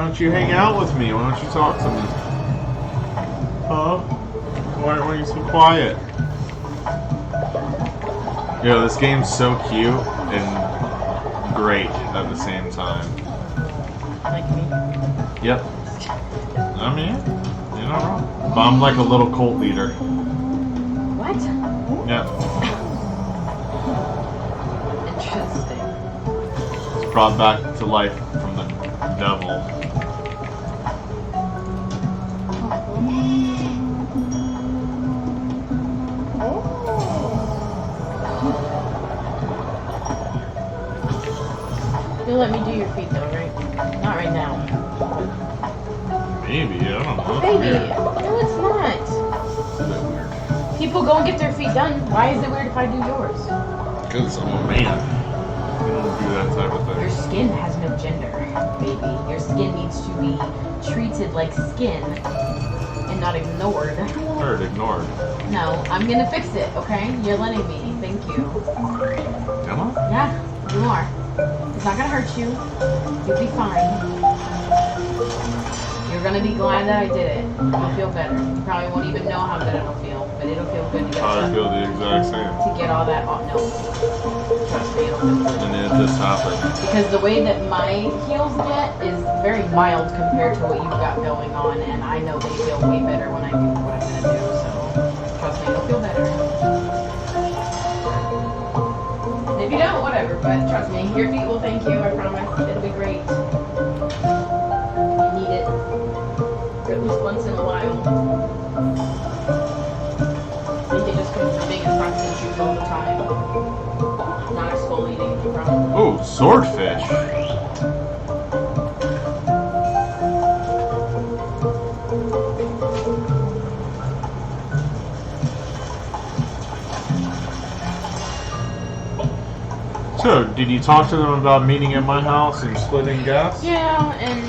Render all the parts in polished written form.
Why don't you hang out with me? Why don't you talk to me? Huh? Why are you so quiet? Yo, this game's so cute and great at the same time. Like me? Yep. I mean, you're not wrong. But I'm like a little cult leader. What? Yep. Interesting. It's brought back to life from the devil. You'll let me do your feet though, right? Not right now. Maybe, I don't know. Baby, no it's not. It's a bit weird. People go and get their feet done. Why is it weird if I do yours? Because I'm a man. I don't do that type of Your thing. skin has no gender, baby. Your skin needs to be treated like skin and not ignored. Heard, ignored. No, I'm gonna fix it, okay? You're letting me. Thank you. Am I? Yeah, you are. It's not gonna hurt you. You'll be fine. You're gonna be glad that I did it. You'll feel better. You probably won't even know how good it'll feel, but it'll feel good to get I feel the exact same. to get all that off. No, trust me, it'll feel good. And it just happened. Because the way that my heels get is very mild compared to what you've got going on, and I know they feel way better when I do what I'm gonna do. So trust me, it'll feel better. If you don't, whatever, but trust me, your feet will thank you, I promise. It'll be great. You need it. Or at least once in a while. I think it just comes from being in front shoes all the time. Not exfoliating, probably. Oh, swordfish. So, did you talk to them about meeting at my house and splitting gas? Yeah, and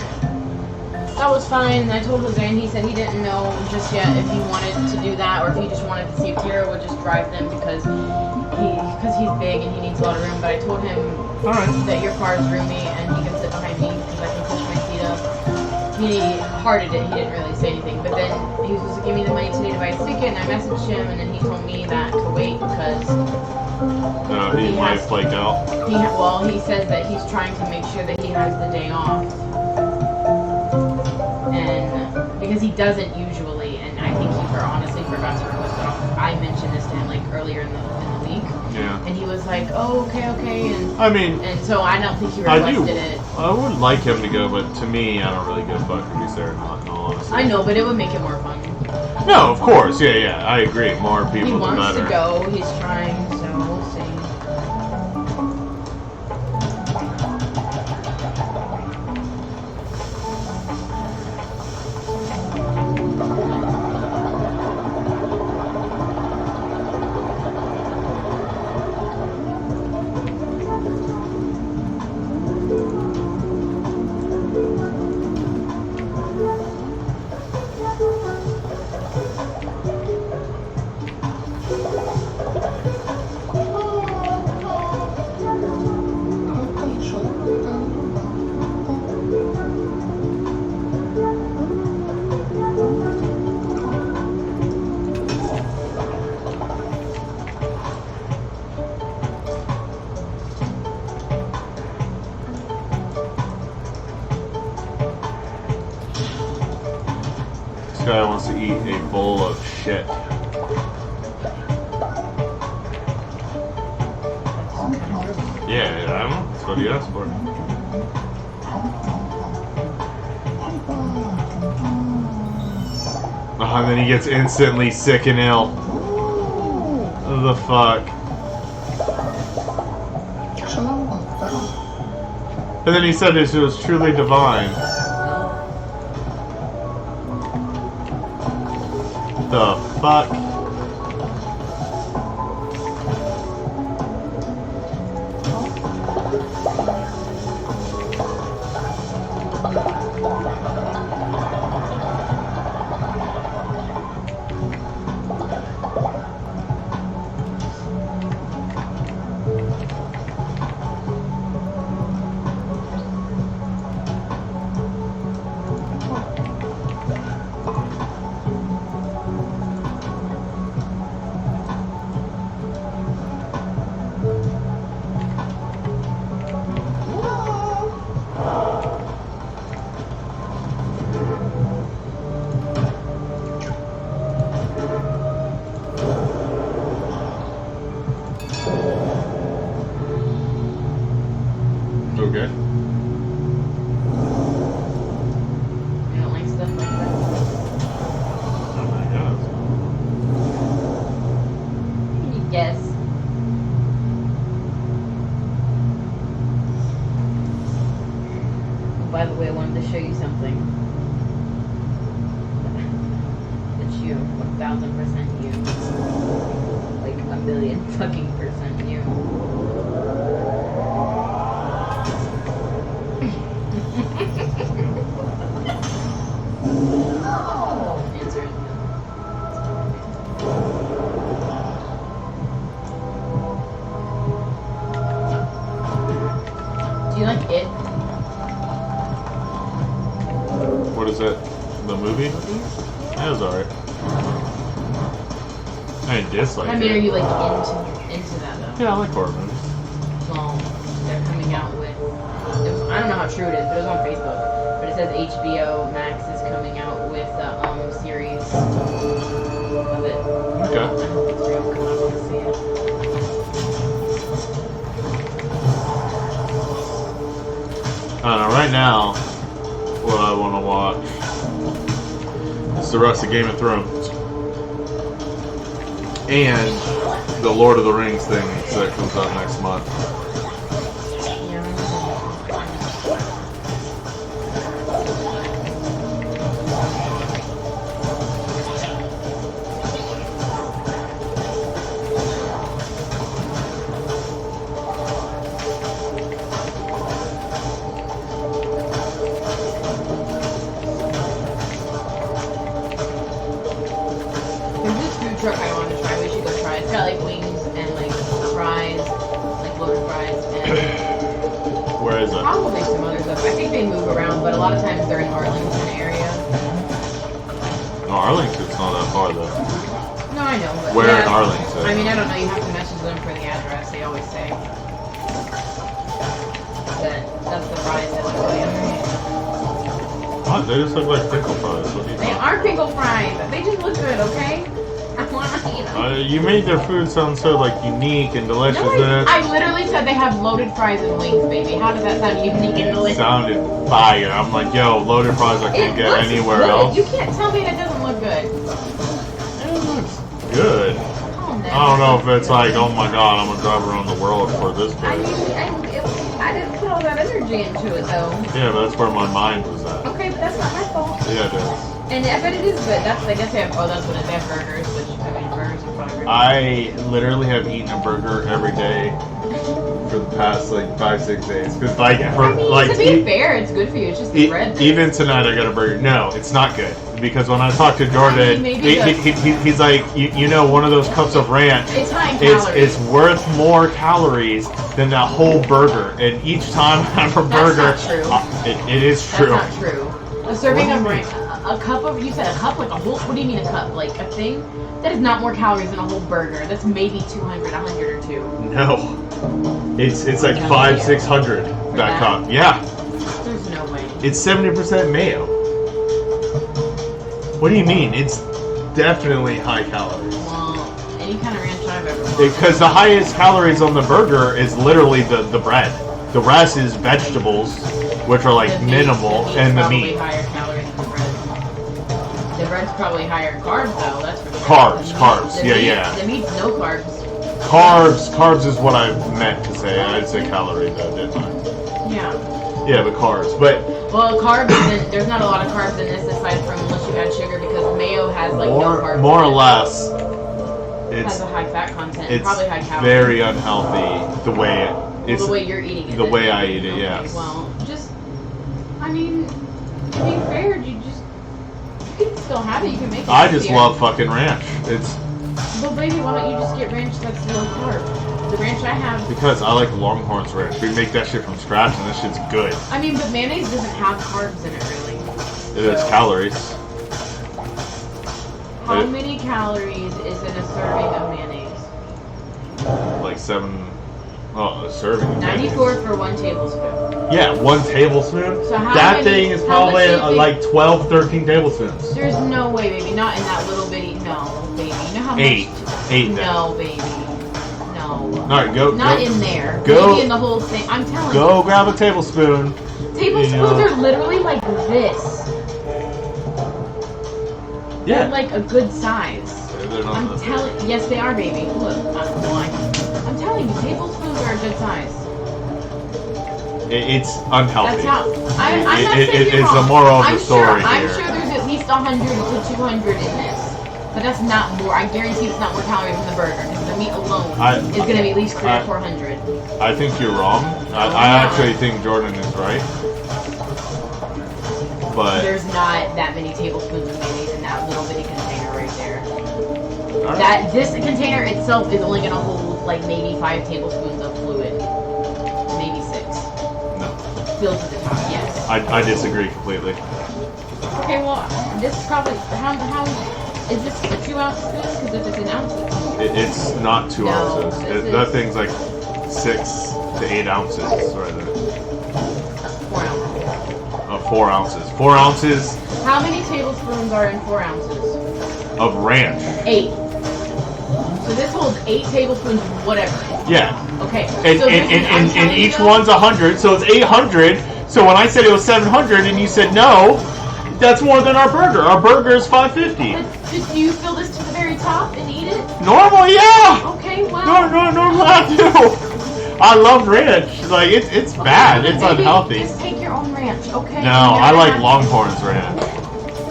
that was fine. I told Jose, and he said he didn't know just yet if he wanted to do that or if he just wanted to see if Kira would just drive them because he's big and he needs a lot of room. But I told him that your car is roomy and he can sit behind me because I can push my seat up. He hearted it. He didn't really say anything. But then he was supposed to give me the money today to buy a ticket, and I messaged him, and then he told me that to wait because He might flake out. he says that he's trying to make sure that he has the day off. And because he doesn't usually, and I think he honestly forgot to request it off. I mentioned this to him like earlier in the week. Yeah. And he was like, "Oh, okay." And I mean, and so I don't think he requested it. I would like him to go, but to me, I don't really give a fuck if he's there or not, in all honesty. I know, but it would make it more fun. No, of course. Yeah, I agree. More people, He the wants better. to go. He's trying, so we'll see. This guy wants to eat a bowl of shit. Yeah, I don't know. That's what he asked for. Oh, and then he gets instantly sick and ill. The fuck? And then he said this was truly divine. The fuck? good? You don't like stuff like that? Oh my god. Can you guess? By the way, I wanted to show you something. It's you. 1,000% you. Like a million fucking percent you. Answer it. Do you like it? What is it? The movie? That was alright. I didn't dislike I mean, it. are you like into that though? Yeah, I like horror movies. Well, they're coming out with. I don't know how true it is, but it was on Facebook. But it says HBO Max is coming out with a series of it. Okay. I hope it's real because I want to see it. I don't know, right now, what I want to watch is the rest of Game of Thrones. And the Lord of the Rings thing that comes out next month. Truck I want to try. We should go try. It's got like wings and like fries, like loaded fries. And Where is it? probably some other stuff. I think they move around, but a lot of times they're in Arlington area. No, Arlington's not that far though. No, I know. But Where yeah, in Arlington? I mean, I don't know. You have to message them for the address. They always say. That's the fries that look really alright. What? They just look like pickle fries. What do you They think? are pickle fries. They just look good, okay? I want to eat them. You made their food sound so like unique and delicious. No, I literally said they have loaded fries and wings, baby. How does that sound unique and It delicious? sounded fire. I'm like, yo, loaded fries I can't get looks anywhere good. else. You can't tell me that doesn't look good. It looks good. Calm down. I don't know if it's like, oh my god, I'm gonna drive around the world for this I place. mean, I didn't put all that energy into it, though. Yeah, but that's where my mind was at. Okay, but that's not my fault. Yeah, it is. And I bet it is good. I guess they have, that's what it is. They have burgers, which, I mean, burgers are probably great. I literally have eaten a burger every day for the past like 5-6 days. Cause like, to be fair, it's good for you. It's just the bread. Even tonight I got a burger. No, it's not good. Because when I talked to Jordan, maybe he's like, you know, one of those cups of ranch, it's high in calories. it's worth more calories than that whole burger. And each time I have a burger, That's not true. It is true. That's not true. A serving What of do you ranch, a cup of, you said a cup, like a whole, what do you mean a cup? Like a thing? That is not more calories than a whole burger. That's maybe 200, 100 or 2. No. It's like 500-600 that cup. Yeah. There's no way. It's 70% mayo. What do you mean? It's definitely high calories. Well, any kind of ranch I've ever bought. Because the highest calories on the burger is literally the bread. The rest is vegetables, which are like minimal, and the meat. Higher calories than the bread. The bread's probably higher carbs though. That's for sure. Carbs. Yeah. The meat's no carbs. Carbs is what I meant to say. I didn't say calorie though, didn't I? Yeah. Yeah, but carbs. But well, carbs isn't. There's not a lot of carbs in this aside from unless you add sugar because mayo has like no carbs. More or less, it has a high fat content. It's probably high calories. very unhealthy the way the way you're eating it. The way I eat it, okay, yes. Well, just, I mean, to be fair, you can still have it. You can make it. I just love fucking ranch. It's. Well, baby, why don't you just get ranch that's low carb? The ranch I have. Because I like Longhorn's ranch. We make that shit from scratch, and this shit's good. I mean, but mayonnaise doesn't have carbs in it, really. It has calories. How many calories is in a serving of mayonnaise? Like 7. Oh, a serving. Of 94 mayonnaise. for 1 tablespoon. Yeah, 1 tablespoon. So how that many, thing is how probably much do you think- like 12, 13 tablespoons. There's no way, baby. Not in that little bitty. No, baby. You know how 8. much? 8. No, baby. No. No. Alright, go. Not go, in there. Go. Maybe in the whole thing. I'm telling you. Go grab a tablespoon. Tablespoons are literally like this. Yeah. They're like a good size. They're not I'm telling. Yes, they are, baby. Look, I'm telling you, tablespoons are a good size. It's unhealthy. That's how. I'm not saying you're It's wrong. the moral of the I'm story sure, I'm here. sure there's at least 100 to 200 in this. But that's not more. I guarantee it's not more calories than the burger. Because the meat alone is going to be at least 300 or 400. I think you're wrong. I actually think Jordan is right. But there's not that many tablespoons of mayonnaise in that little bitty container right there. right. This container itself is only going to hold like maybe 5 tablespoons of fluid. Maybe 6. No. Filled to the top, yes. I disagree completely. Okay, well, this is probably, how is this a 2-ounce spoon? Because if it's an ounce, It's not 2 ounces. That thing's like 6 to 8 ounces right there. 4 ounces. 4 ounces. 4 ounces How many tablespoons are in 4 ounces? of ranch. 8. So this holds 8 tablespoons of whatever. Yeah. Okay. And, so and each one's 100, so it's 800. So when I said it was 700 and you said no, that's more than our burger. Our burger is 550. But do you fill this to the very top and eat it? Normally, yeah. Okay, well. Normally I do. I love ranch. Like it's bad. It's maybe unhealthy. Just take your own ranch, okay? No, I like Longhorn's ranch.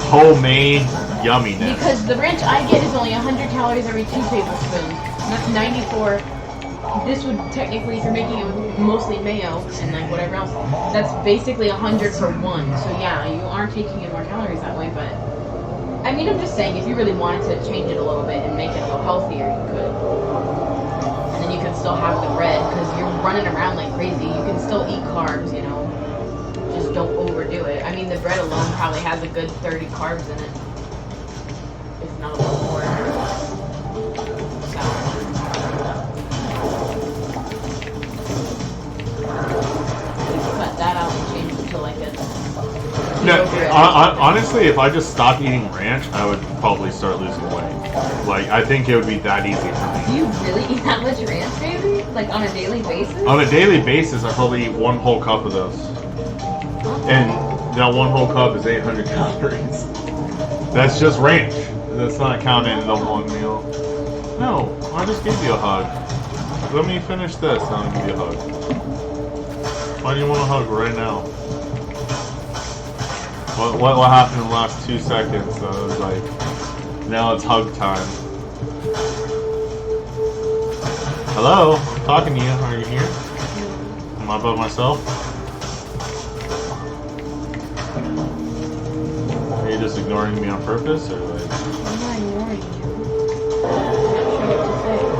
Homemade yumminess. Because the ranch I get is only 100 calories every 2 tablespoons. And that's 94. This would technically, if you're making it with mostly mayo and like whatever else, that's basically 100 for 1. So yeah, you are taking in more calories that way, but I mean, I'm just saying, if you really wanted to change it a little bit and make it a little healthier, you could. And then you can still have the bread, because you're running around like crazy. You can still eat carbs, you know. Just don't overdo it. I mean, the bread alone probably has a good 30 carbs in it. If not a little more. So. Cut that out and change it to like a... No, honestly, if I just stopped eating ranch, I would probably start losing weight. Like, I think it would be that easy for me. Do you really eat that much ranch, baby? Like, on a daily basis? On a daily basis, I probably eat 1 whole cup of those. And that 1 whole cup is 800 calories. That's just ranch. That's not counting the 1 meal. No, I just gave you a hug. Let me finish this, and I'll give you a hug. Why do you want a hug right now? What happened in the last 2 seconds? So it was like, now it's hug time. Hello? I'm talking to you. Are you here? Am I by myself? Are you just ignoring me on purpose, or like? I'm not ignoring you. I'm not sure what to say.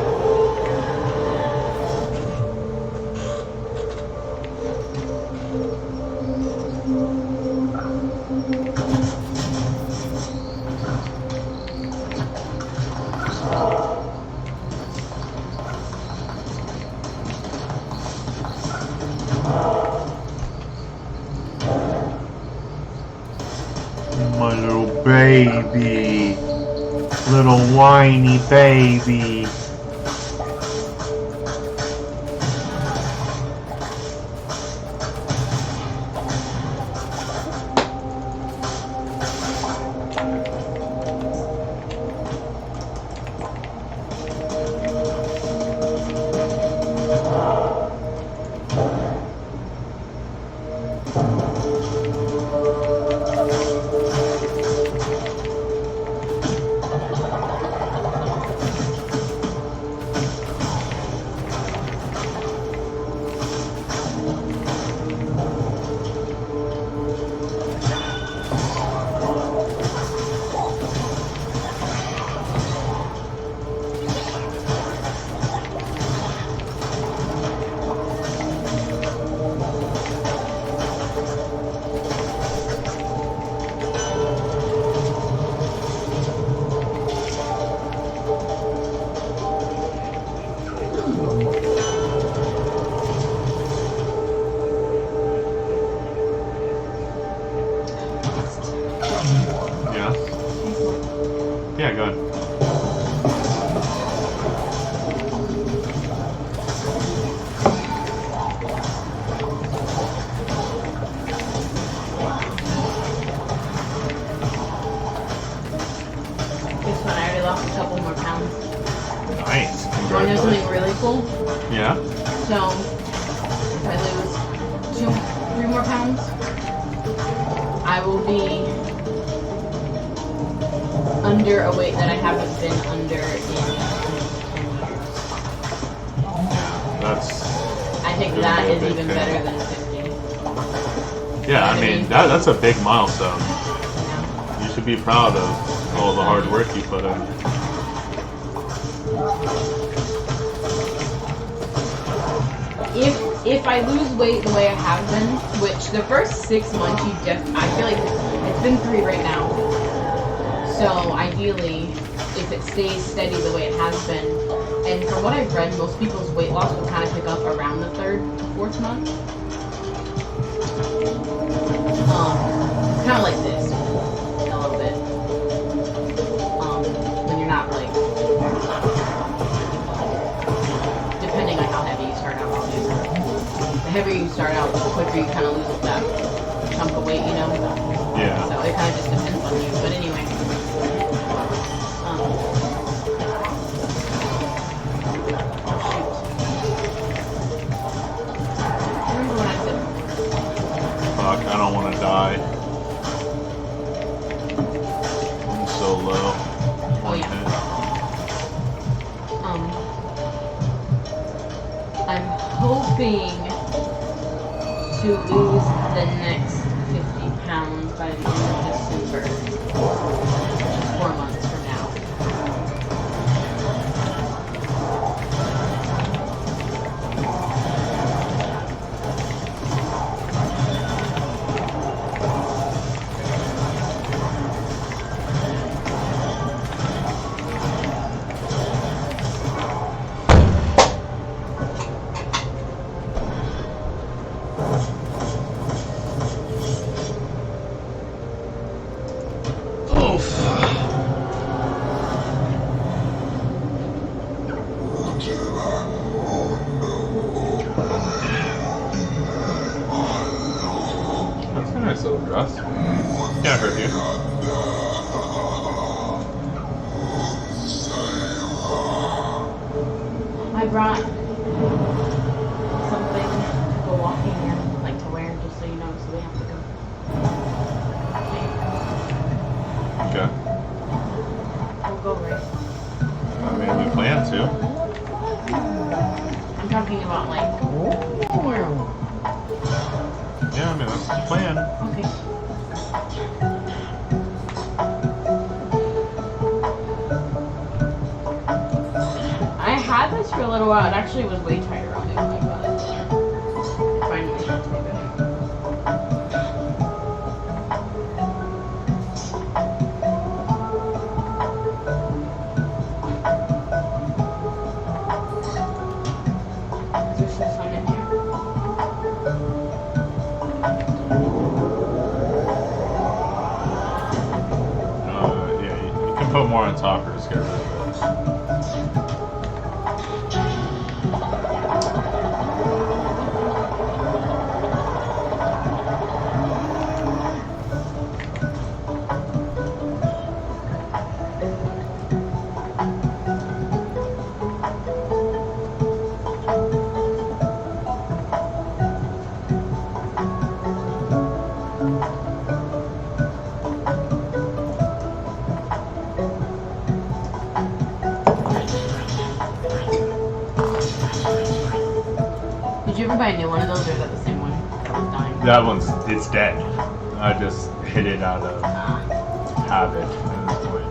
My little baby. Little whiny baby. know something really cool? Yeah. So, if I lose 3 more pounds, I will be under a weight that I haven't been under in 10 years. That's. I think that is even better than 50. Yeah, I mean that's a big milestone. Yeah. You should be proud of all the hard work you put in. If I lose weight the way I have been, which the first 6 months I feel like it's been 3 right now. So ideally, if it stays steady the way it has been, and from what I've read, most people's weight loss will kind of pick up around the 3rd to 4th month. Kind of like this, a little bit. When you're not like, depending on how heavy you start out, obviously. The heavier you start out, the quicker you kind of lose that chunk of weight, you know? Yeah. So it kind of just depends on you. But anyway. Remember what I said? Fuck, I don't want to die. I'm so low. Oh yeah. I'm hoping to lose the next 50 pounds by the end of December, which is 4 months from now. That's a nice little dress. Can't hurt you. I brought something to go walking in, like to wear, just so you know, so we have to go. Okay. We'll go right. I mean, we plan to. I'm talking about like tomorrow. Yeah, I mean, that's the plan. Okay. I had this for a little while. It actually was way tighter on me when I got it. Finally, it's way better. Is there still some in here? Yeah, you can put more on top or just get rid of it. Did you ever buy a new one of those, or is that the same one that was dying? That one's, it's dead. I just hit it out of habit at this point.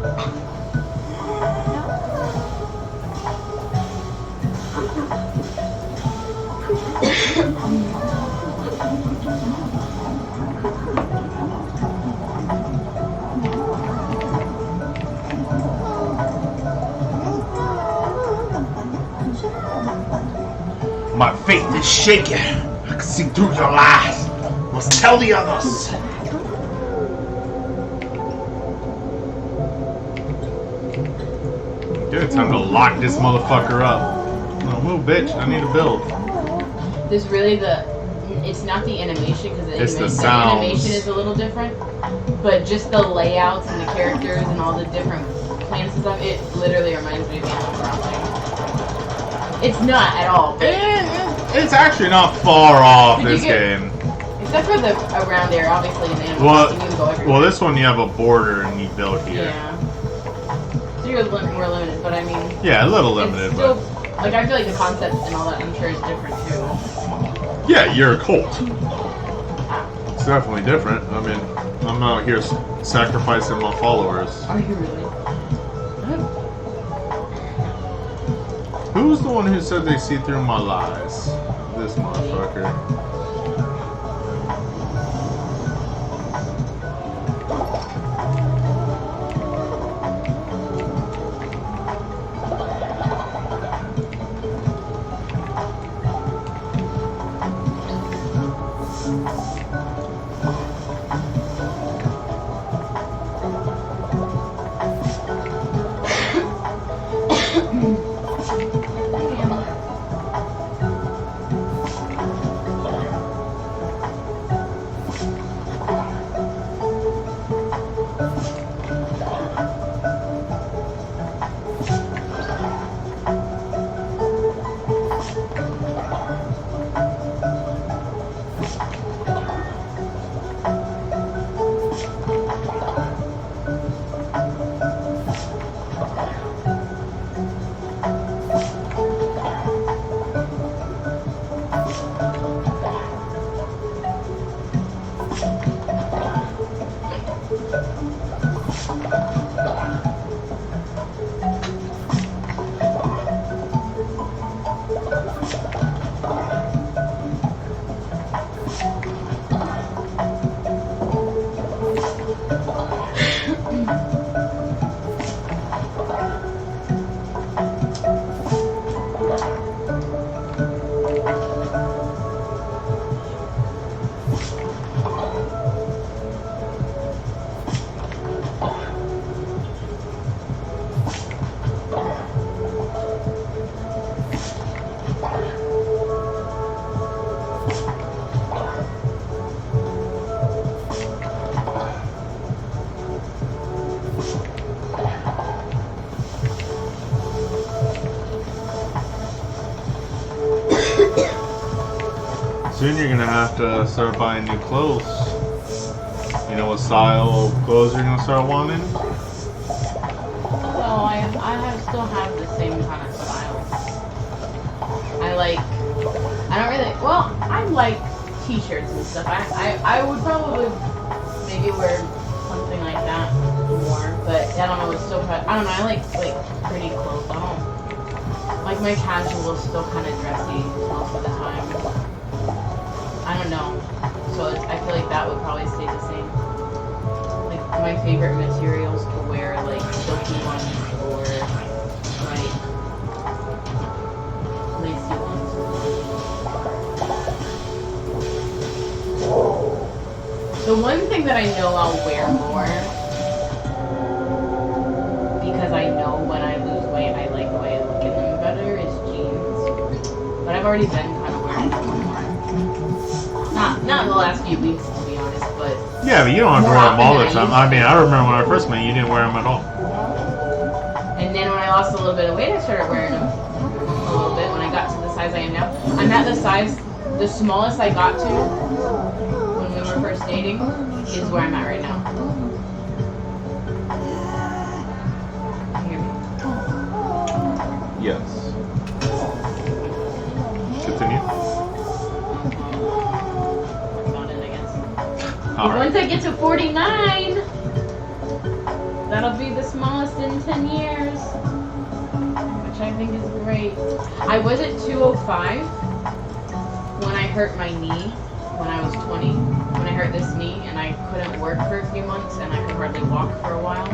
My faith is shaken. I can see through your lies. Must tell the others. Dude, it's time to lock this motherfucker up. No, move, bitch. I need to build. There's really it's not the animation, because It's the the sounds. animation is a little different, but just the layouts and the characters and all the different plants and stuff, it literally reminds me of Animal Crossing. It's not at all. But It's actually not far off Did you this get- game. except for the around there, obviously in Animal Well, Crossing, you can go everywhere. well, this one you have a border and you build here. Yeah. So you're more limited, but I mean, Yeah, a little limited, it's still, but like, I feel like the concept and all that, I'm sure, is different too. yeah, you're a cult. It's definitely different. I mean, I'm not here sacrificing my followers. Are you really? Who was the one who said they see through my lies? This motherfucker. Soon you're gonna have to start buying new clothes. You know what style of clothes you're gonna start wanting? Well, still have the same kind of style. I like t-shirts and stuff. I would probably maybe wear something like that more, but I don't know, it's still, I don't know, I like pretty clothes. I don't, like my casual is still kind of dressy most of the time. I don't know, so I feel like that would probably stay the same. Like my favorite materials to wear, like silky ones or like lacy ones. The one thing that I know I'll wear more, because I know when I lose weight I like the way I look in them better, is jeans. But I've already been kind of wearing them. Not in the last few weeks, to be honest, but... Yeah, but you don't have to more wear them all often the than I time. used I mean, to. I remember when I first met you, you didn't wear them at all. And then when I lost a little bit of weight, I started wearing them a little bit when I got to the size I am now. I'm at the size, the smallest I got to when we were first dating is where I'm at right now. Can you hear me? Yes. Continue. Not in, I guess. All But right. once I get to 49, that'll be the smallest in 10 years, which I think is great. I was at 205 when I hurt my knee when I was 20. When I hurt this knee and I couldn't work for a few months and I could hardly walk for a while.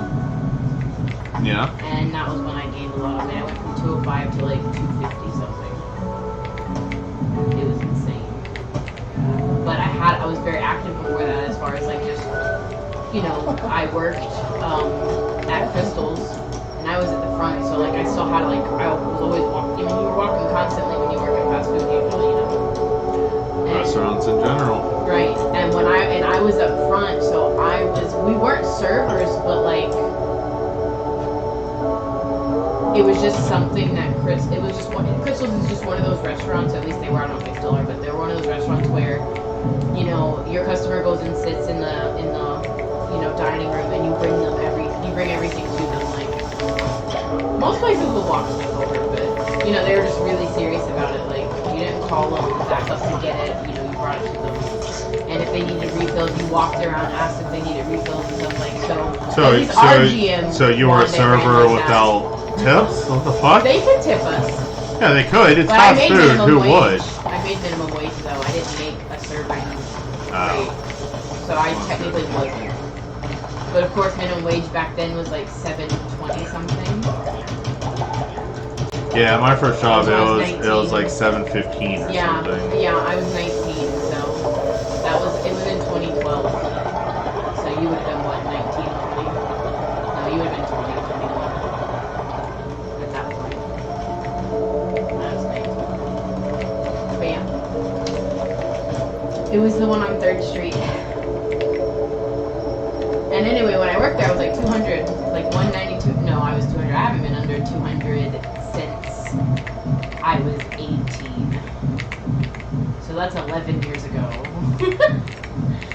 Yeah. And that was when I gained a lot of weight. I went from 205 to like 250 something. It was insane. But I was very active before that, as far as like just, you know, I worked at Crystal's and I was at the front, so like I still had like, I was always walking. I mean, you were walking constantly when you work at fast food usually, you know. And, Restaurants in general. right. And when I was up front, so we weren't servers, but like, it was just something that Crystals is just one of those restaurants, at least they were, I don't know if they still are, but they were one of those restaurants where, you know, your customer goes and sits in the you know, dining room and you bring everything to them. Like, most places will walk stuff over, but, you know, they were just really serious about it. Like, you didn't call them back up to get it, you know, you brought it to them. And if they needed refills, you walked around, asked if they needed refills and stuff like so. So you were a server without tips? What the fuck? They could tip us. Yeah, they could. It's But fast food. Who would? I made minimum wage though. I didn't make a serving rate, so I technically wasn't. But of course, minimum wage back then was like $7.20 something. Yeah, my first job it was like $7.15 or something. Yeah, I was 19, so it was in 2012. So you would have been what, 19? No, you would have been 20, 21 at that point. I was 19. But yeah, it was the one on 3rd Street. And anyway, when I worked there, I was like 200, like 192. No, I was 200. I haven't been under 200 since I was 18. So that's 11 years ago.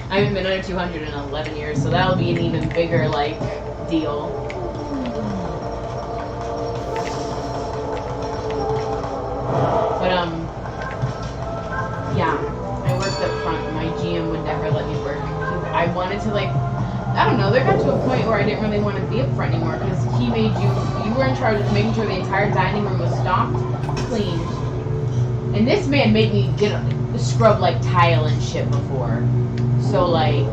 I haven't been under 200 in 11 years, so that'll be an even bigger, like, deal. But, yeah, I worked up front. My GM would never let me work. I wanted to, like, I don't know, there got to a point where I didn't really want to be up front anymore because he made you were in charge of making sure the entire dining room was stocked, cleaned. And this man made me scrub like tile and shit before. So like,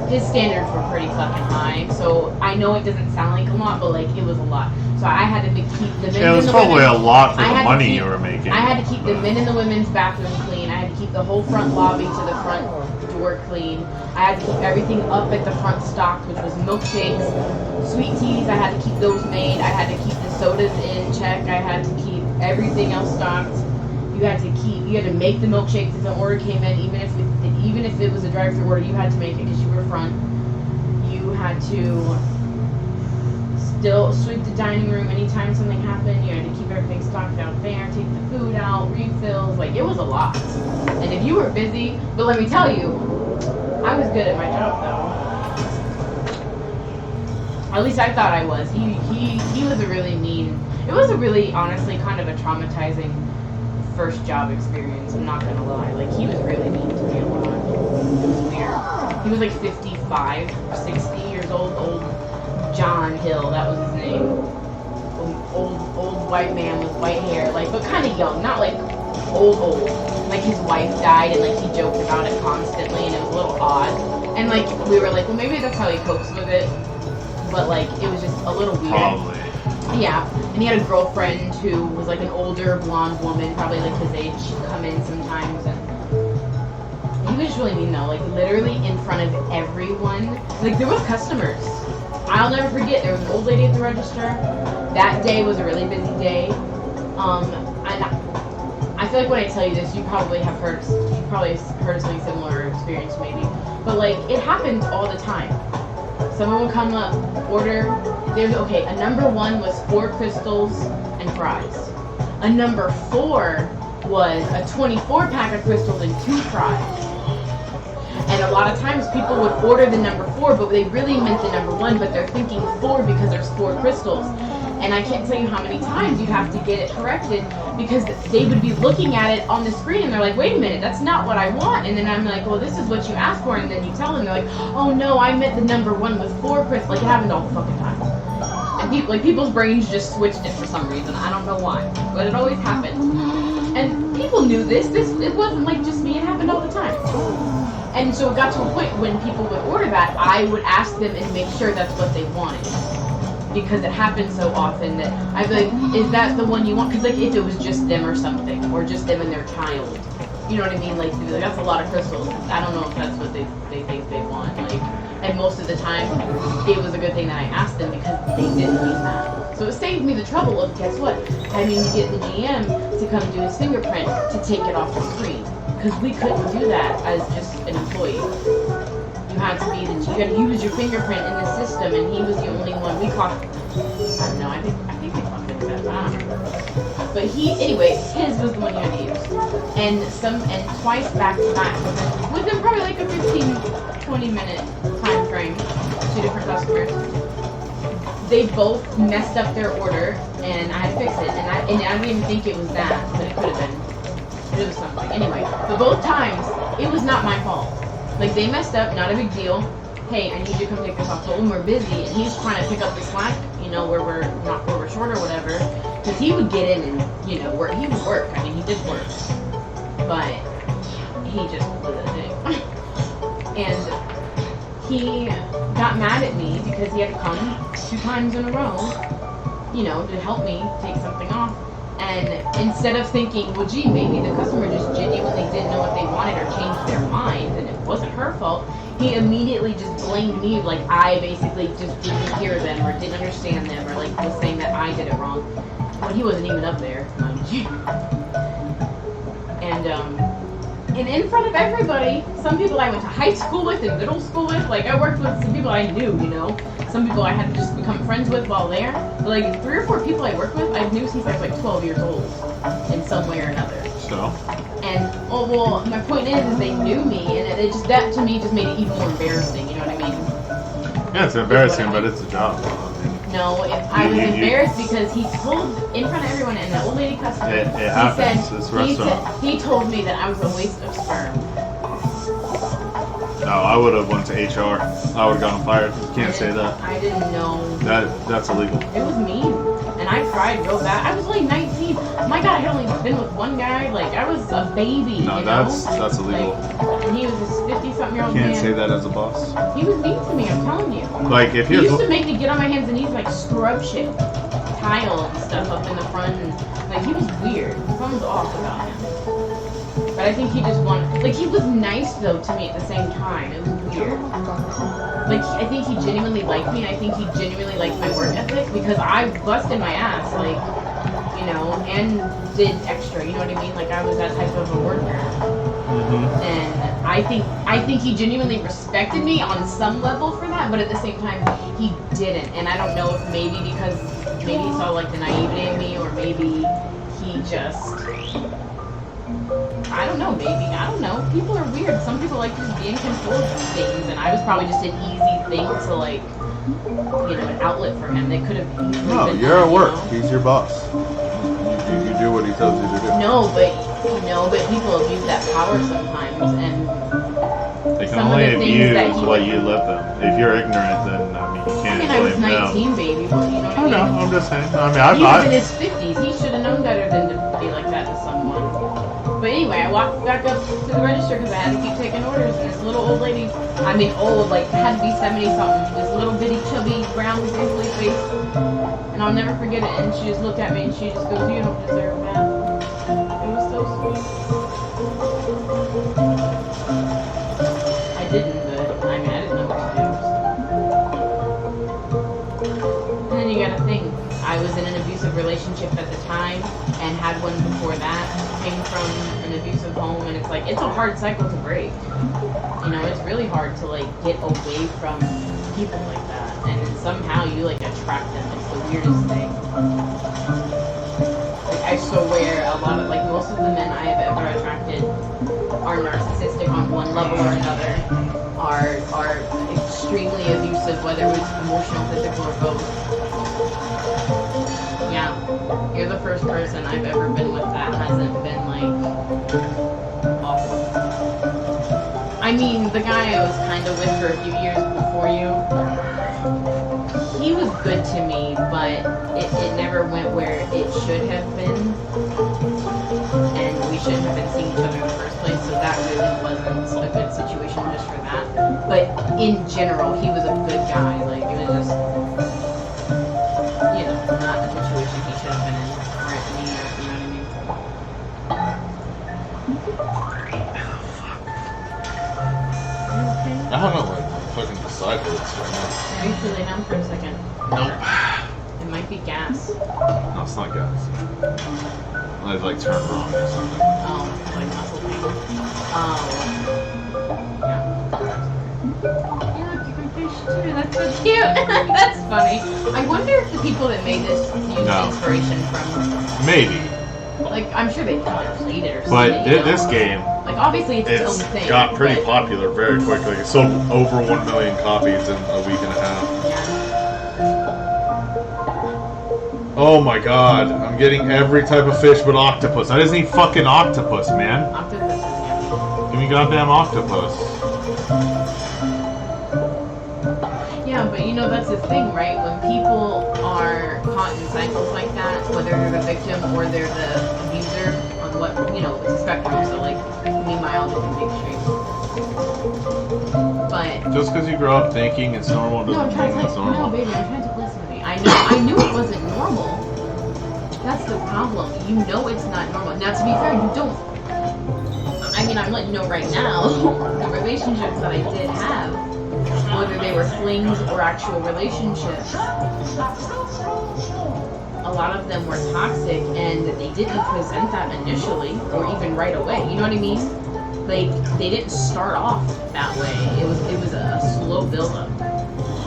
his standards were pretty fucking high. So I know it doesn't sound like a lot, but like, it was a lot. So I had to keep the men. Yeah, it was probably a lot for the money you were making. I had to keep the men and the women's bathroom clean. I had to keep the whole front lobby to the front door clean. I had to keep everything up at the front stocked, which was milkshakes, sweet teas. I had to keep those made. I had to keep the sodas in check. I had to keep everything else stocked. You had to make the milkshakes if an order came in, even if it was a drive-through order, you had to make it because you were front. You had to still sweep the dining room anytime something happened. You had to keep everything stocked out there, take the food out, refills. Like, it was a lot. And if you were busy, but let me tell you, I was good at my job though. At least I thought I was. He was a really mean. It was a really, honestly, kind of a traumatizing first job experience. I'm not gonna lie. Like, he was really mean to me a lot. It was weird. He was like 55, 60 years old. Old John Hill, that was his name. Old white man with white hair, like, but kind of young, not like old. Like, his wife died, and like he joked about it constantly, and it was a little odd. And like, we were like, well, maybe that's how he copes with it. But like, it was just a little weird. Probably. Yeah, and he had a girlfriend who was like an older blonde woman, probably like his age. She'd come in sometimes, and he was just really mean though. Like, literally in front of everyone. Like, there was customers. I'll never forget, there was an old lady at the register. That day was a really busy day. And I feel like when I tell you this, you probably heard something similar experience maybe. But like, it happened all the time. Someone would come up, order, a number 1 was 4 crystals and fries. A number 4 was a 24 pack of crystals and 2 fries. And a lot of times people would order the number 4, but they really meant the number 1, but they're thinking 4 because there's 4 crystals. And I can't tell you how many times you'd have to get it corrected because they would be looking at it on the screen and they're like, wait a minute, that's not what I want. And then I'm like, well, this is what you asked for. And then you tell them, they're like, oh no, I meant the number 1 with 4 crystals. Like, it happened all the fucking time. And people's brains just switched it for some reason. I don't know why, but it always happened. And people knew this. It wasn't like just me. It happened all the time. And so it got to a point when people would order that, I would ask them and make sure that's what they wanted. Because it happened so often that I'd be like, is that the one you want? Because like, if it was just them or something, or just them and their child, you know what I mean? Like, they'd be like, that's a lot of crystals. I don't know if that's what they think they want. Like, and most of the time, it was a good thing that I asked them because they didn't mean that. So it saved me the trouble of, guess what? Having to get the GM to come do his fingerprint to take it off the screen. Because we couldn't do that as just an employee. You had to use your fingerprint in the system, and he was the only one. We caught. I don't know. I think we caught him. said, but anyway, his was the one you had to use. And twice back to back, within probably like a 15-20 minute time frame, 2 different customers. They both messed up their order, and I had to fix it. And I didn't even think it was that, but it could have been. It was something. Anyway, but both times, it was not my fault. Like, they messed up, not a big deal. Hey, I need you to come take this off. But when we're busy, and he's trying to pick up the slack, you know, where we're short or whatever, because he would get in and, you know, work. He would work. I mean, he did work. But he just didn't. And he got mad at me because he had to come 2 times in a row, you know, to help me take something off. And instead of thinking, well, gee, maybe the customer just genuinely didn't know what they wanted or changed their mind and it wasn't her fault, he immediately just blamed me, like I basically just didn't hear them or didn't understand them or like was saying that I did it wrong when he wasn't even up there, mind you. And in front of everybody, some people I went to high school with and middle school with, like I worked with some people I knew, you know, some people I had just become friends with while there, but like 3 or 4 people I worked with, I knew since I was like 12 years old, in some way or another. So? And, well, my point is they knew me, and it just, that to me just made it even more embarrassing, you know what I mean? Yeah, it's embarrassing, but it's a job. No, I was embarrassed because he told, in front of everyone, and the old lady customer, it happens. It's restaurant. he told me that I was a waste of sperm. No, I would have went to HR. I would have gotten fired. You can't say that. I didn't know. That's illegal. It was mean. And I cried real bad. I was only 19. My God, I had only been with one guy. Like, I was a baby, No, you know? that's illegal. Like, and he was this 50-something-year-old You man. can't say that as a boss. He was mean to me, I'm telling you. Like, if He he used was... to make me get on my hands and knees, like, scrub shit. Tile and stuff up in the front. And, like, he was weird. Something was off about him. But I think he just wanted... Like, he was nice, though, to me at the same time. It was weird. Like, I think he genuinely liked me. I think he genuinely liked my work ethic because I busted my ass, like, you know, and did extra, you know what I mean? Like, I was that type of a worker. Mm-hmm. And I think he genuinely respected me on some level for that, but at the same time, he didn't. And I don't know if maybe because maybe he saw, like, the naivety in me, or maybe he just... I don't know, maybe. I don't know. People are weird. Some people like to just be in control of things, and I was probably just an easy thing to, like, you know, an outlet for him. They could have easily No, been you're at work. You know? He's your boss. You do what he tells you to do. No, but people abuse that power sometimes, and They can some of only the things that abuse he what would- you let them. If you're ignorant, then, I mean, you I can't mean, I was blame 19, them. baby. Well, you know what I I mean? know, I'm just saying. I mean, He was in I've... his 50s. He should have known better than to be like that to someone. But anyway, I walked back up to the register because I had to keep taking orders, and this little old lady, I mean old, like had to be 70-something, this little bitty chubby brown wrinkly face, and I'll never forget it, and she just looked at me and she just goes, "You don't deserve that." It was so sweet. I didn't, but I mean, I didn't know what to do. And then you gotta think, I was in an abusive relationship at the time and had one before that, came from an abusive home, and it's like, it's a hard cycle to break. You know, it's really hard to like get away from people like that, and then somehow you like attract them. It's the weirdest thing. Like, I swear a lot of, like, most of the men I have ever attracted are narcissistic on one level or another, are extremely abusive, whether it's emotional, physical, or both. Yeah, you're the first person I've ever been with that hasn't been, like, awful. I mean, the guy I was kind of with for a few years before you, he was good to me, but it never went where it should have been, and we shouldn't have been seeing each other in the first place, so that really wasn't a good situation just for that. But in general, he was a good guy. Like, it was just, you know, not a situation he should have been in, or at me, or, you know what I mean? I don't know, like, fucking decide this right now. Are you feeling down for a second? Nope. It might be gas. No, it's not gas. I like turn wrong or something. Oh, like muscle pain. Oh. Yeah. Yeah, look, you can fish too. That's what cute. That's funny. I wonder if the people that made this used inspiration from. Maybe. Like, I'm sure they probably played it or something. But this game, like, obviously it's its own thing. Got pretty popular very quickly. It sold over 1 million copies in a week and a half. Oh my god, I'm getting every type of fish but octopus. I just need fucking octopus, man. Octopus is yummy. Give me goddamn octopus. Yeah, but you know, that's the thing, right? When people are caught in cycles like that, whether they're the victim or they're the abuser, on what, you know, it's a spectrum, so like, me, mild, and big extreme. But... Just because you grow up thinking it's normal doesn't mean it's normal. No, baby, I'm trying to listen to me. I knew it wasn't normal. That's the problem. You know it's not normal. Now, to be fair, you don't... I mean, I'm letting you know right now, the relationships that I did have, whether they were flings or actual relationships, a lot of them were toxic, and they didn't present that initially or even right away. You know what I mean? Like, they didn't start off that way. It was a slow build-up,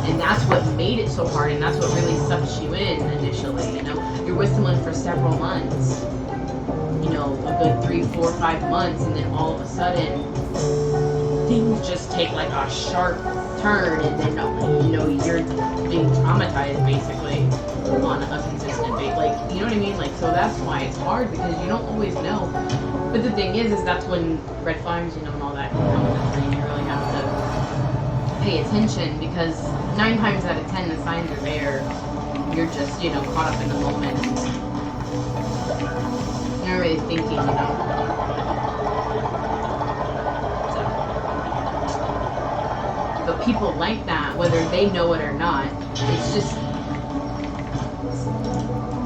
and that's what made it so hard, and that's what really sucks you in initially. You know, you're with someone for several months, you know, a good 3, 4, 5 months, and then all of a sudden things just take like a sharp turn, and then, you know, you're being traumatized basically on a consistent basis. Like, you know what I mean? Like, so that's why it's hard, because you don't always know. But the thing is that's when red flags, you know, and all that come into play. You really have to pay attention, because 9 times out of 10 the signs are there. You're just, you know, caught up in the moment. You're not really thinking, you know. But people like that, whether they know it or not, it's just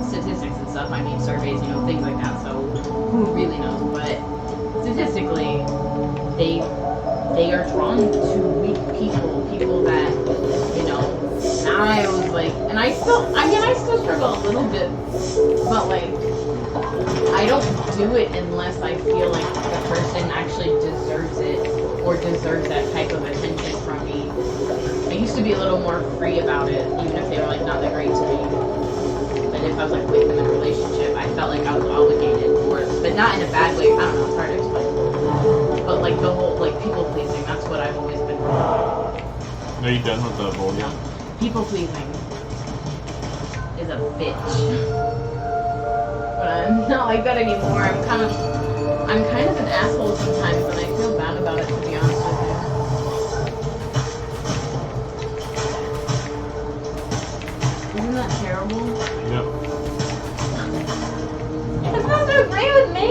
statistics and stuff. I mean, surveys, you know, things like that. So who really knows? But statistically, they are drawn to weak people that, you know. I was like, and I still struggle a little bit, but like, I don't do it unless I feel like the person actually deserves it, or deserves that type of attention from me. I used to be a little more free about it, even if they were like not that great to me. But if I was like with them in a relationship, I felt like I was obligated for it, but not in a bad way. I don't know, it's hard to explain. But like the whole like people pleasing, that's what I've always been. Are you done with that bowl yet? People pleasing is a bitch. But I'm not like that anymore. I'm kind of an asshole sometimes, and I feel bad about it, to be honest with you. Isn't that terrible? Yep. You're supposed to agree with me.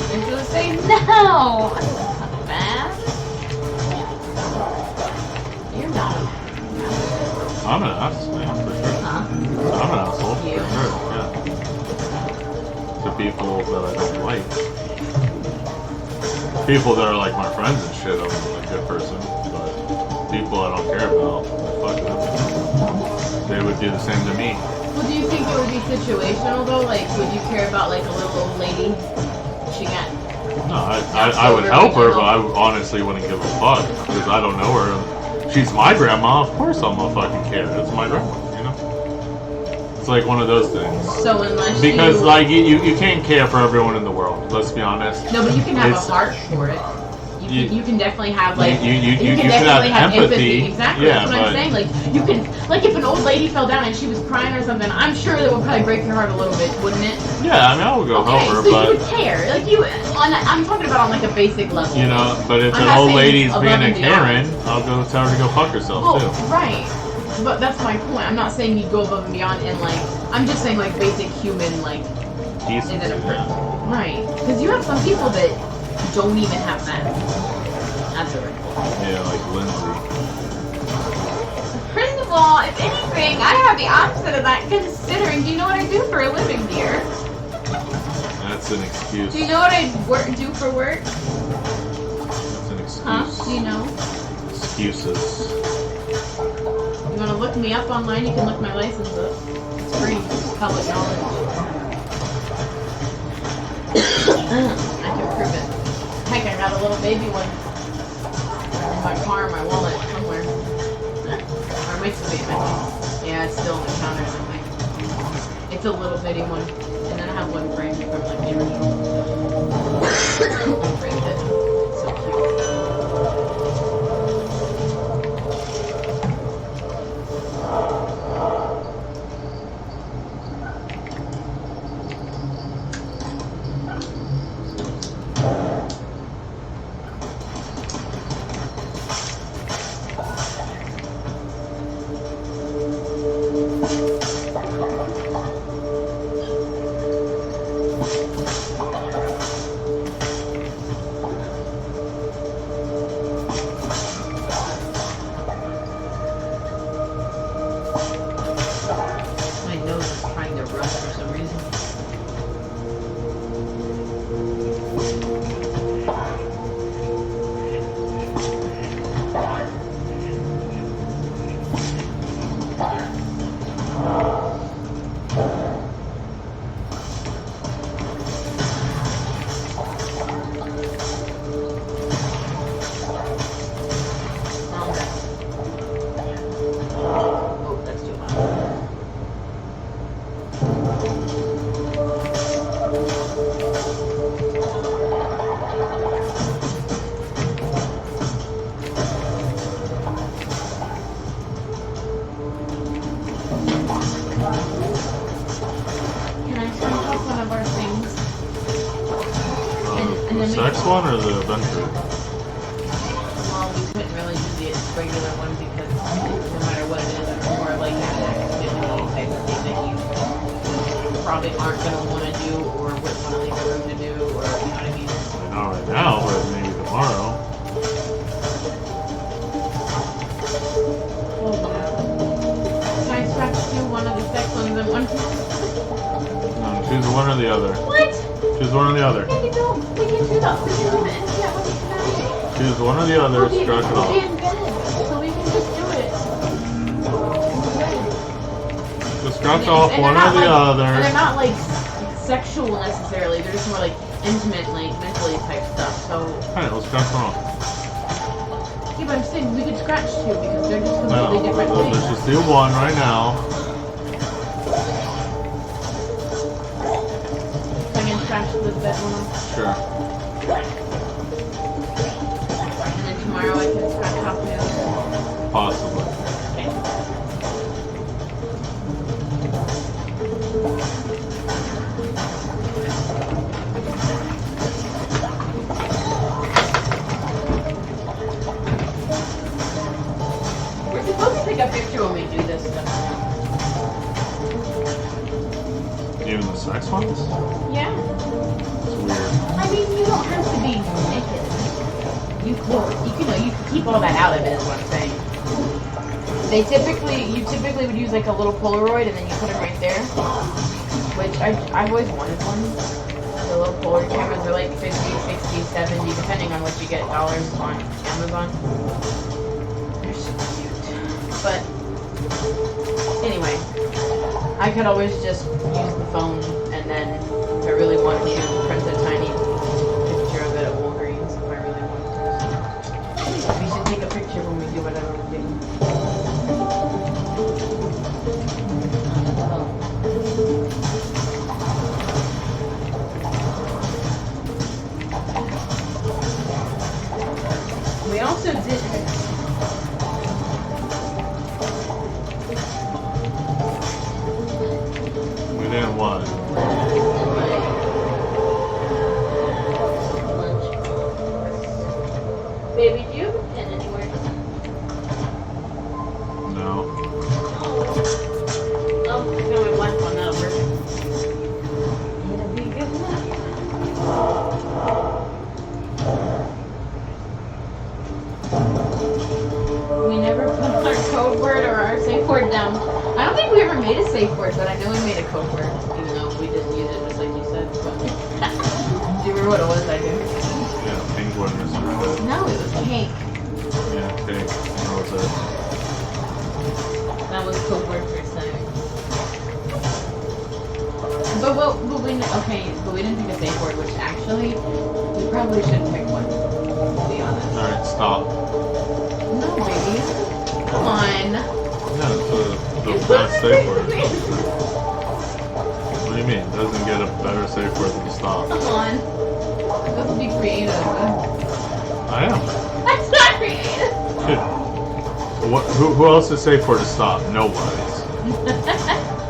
You're supposed to say no. That's not bad. You're not. I'm an ass, man, for sure. Huh? I'm an asshole, You? for sure, yeah. To people that I don't like. People that are like my friends and shit, I'm a good person. But people I don't care about, fuck them. They would do the same to me. Well, do you think it would be situational though? Like, would you care about like a little old lady? She got. No, I would help her, but I honestly wouldn't give a fuck, because I don't know her. She's my grandma, of course I'm gonna fucking care. It's my grandma, you know? It's like one of those things. So unless because like you can't care for everyone in the world, let's be honest. No, but you can have a heart for it. You can definitely have like you can can definitely have empathy. Exactly, Yeah, that's what I'm saying. Like you can, like if an old lady fell down and she was crying or something, I'm sure that would probably break your heart a little bit, wouldn't it? Yeah, I mean I would go help her, so but you would care. Like I'm talking about on like a basic level. You know, but if I'm an not old saying lady's above being a and beyond. Karen, I'll go tell her to go fuck herself Well, too. right. But that's my point. I'm not saying you go above and beyond, and like I'm just saying like basic human like. Decent. Right. Because you have some people that don't even have that. That's a red flag. Yeah, like Lindsay. First of all, if anything, I have the opposite of that, considering, do you know what I do for a living, dear? That's an excuse. Do you know what I do for work? That's an excuse. Huh? Do you know? Excuses. You want to look me up online? You can look my license up. It's free. It's public knowledge. I can prove it. Heck, I got a little baby one. my car, my wallet somewhere. Or my statement. Yeah, it's still on the counter somewhere. It's a little bitty one. And then I have one framed from like the original. Framed it. So cute. My nose is trying to rust for some reason. Oh, that's too loud. Can I screen off one of our things? And The then we sex one or the adventure? Well, we couldn't really do the regular one because no matter what it is, it's more like an activity type of thing that you probably aren't going to want to do or wouldn't want to leave a room to do, or you know what I mean? Not right now, but maybe tomorrow. Can I scratch through one of the sex ones and one? No, choose one or the other. What? Choose one or the other. We can do that. We can do it. Yeah, we can do it. Choose one or the other, scratch it We'll be off. in bed, so we can just do it. Just scratch off And one they're or not the like- other. And they're not like sexual necessarily. They're just more like intimate, like mentally type stuff. So Alright, let's scratch one off. yeah, but I'm saying we could scratch two because they're just No, completely different let's things. just do one right now. So I can scratch the bed one off, Sure. and then tomorrow I can scratch off the other. Possibly. Okay. We're supposed to take a picture when we do this stuff. Even the sex ones? Yeah. It's weird. I mean, you don't have to be naked. You can keep all that out of it, is what I'm saying. You typically would use like a little Polaroid and then you put them right there. Which I've always wanted one. The little Polaroid cameras are like 50, 60, 70, depending on what you get dollars on Amazon. They're so cute. But anyway, I could always just use the phone and then if I really wanted to print a tiny picture of it at Walgreens if I really wanted to. So we should take a picture when we do whatever we do. We also did. We didn't what? Baby, do you have a pen anywhere? No. Oh, I got my black one. That'll work. It'll be good enough. We never put our code word or our safe word down. I don't think we ever made a safe word, but I know we made a code word, even though we didn't use it just like you said. But do you remember what it was? I do. Yeah, penguin or some shit. No, it was cake. Yeah, cake. That was it. That was code word for sex. But we didn't pick a safe word, which actually we probably should pick one. To be honest. Alright, stop. no, baby. Come on. Yeah, it's the best safe word. What do you mean? It doesn't get a better safe word than stop. Come on. Let's be creative. I am. That's not creative. Dude, who else is safe word to stop? Nobody's.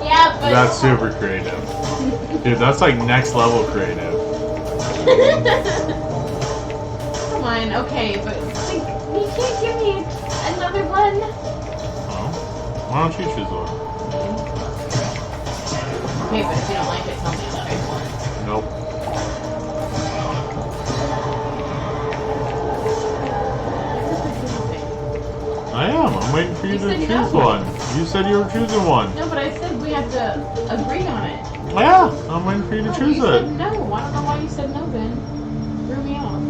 Yeah, but... That's super creative. Dude, that's like next level creative. Come on, okay, but like, you can't give me another one. Oh. Why don't you choose one? Okay, but if you don't like it, tell me that I want. Nope. I am. I'm waiting for you to said choose no. one. You said you were choosing one. No, but I said we have to agree on it. Yeah, I'm waiting for you to No, choose you it. said no. I don't know why you said no then. Threw me off.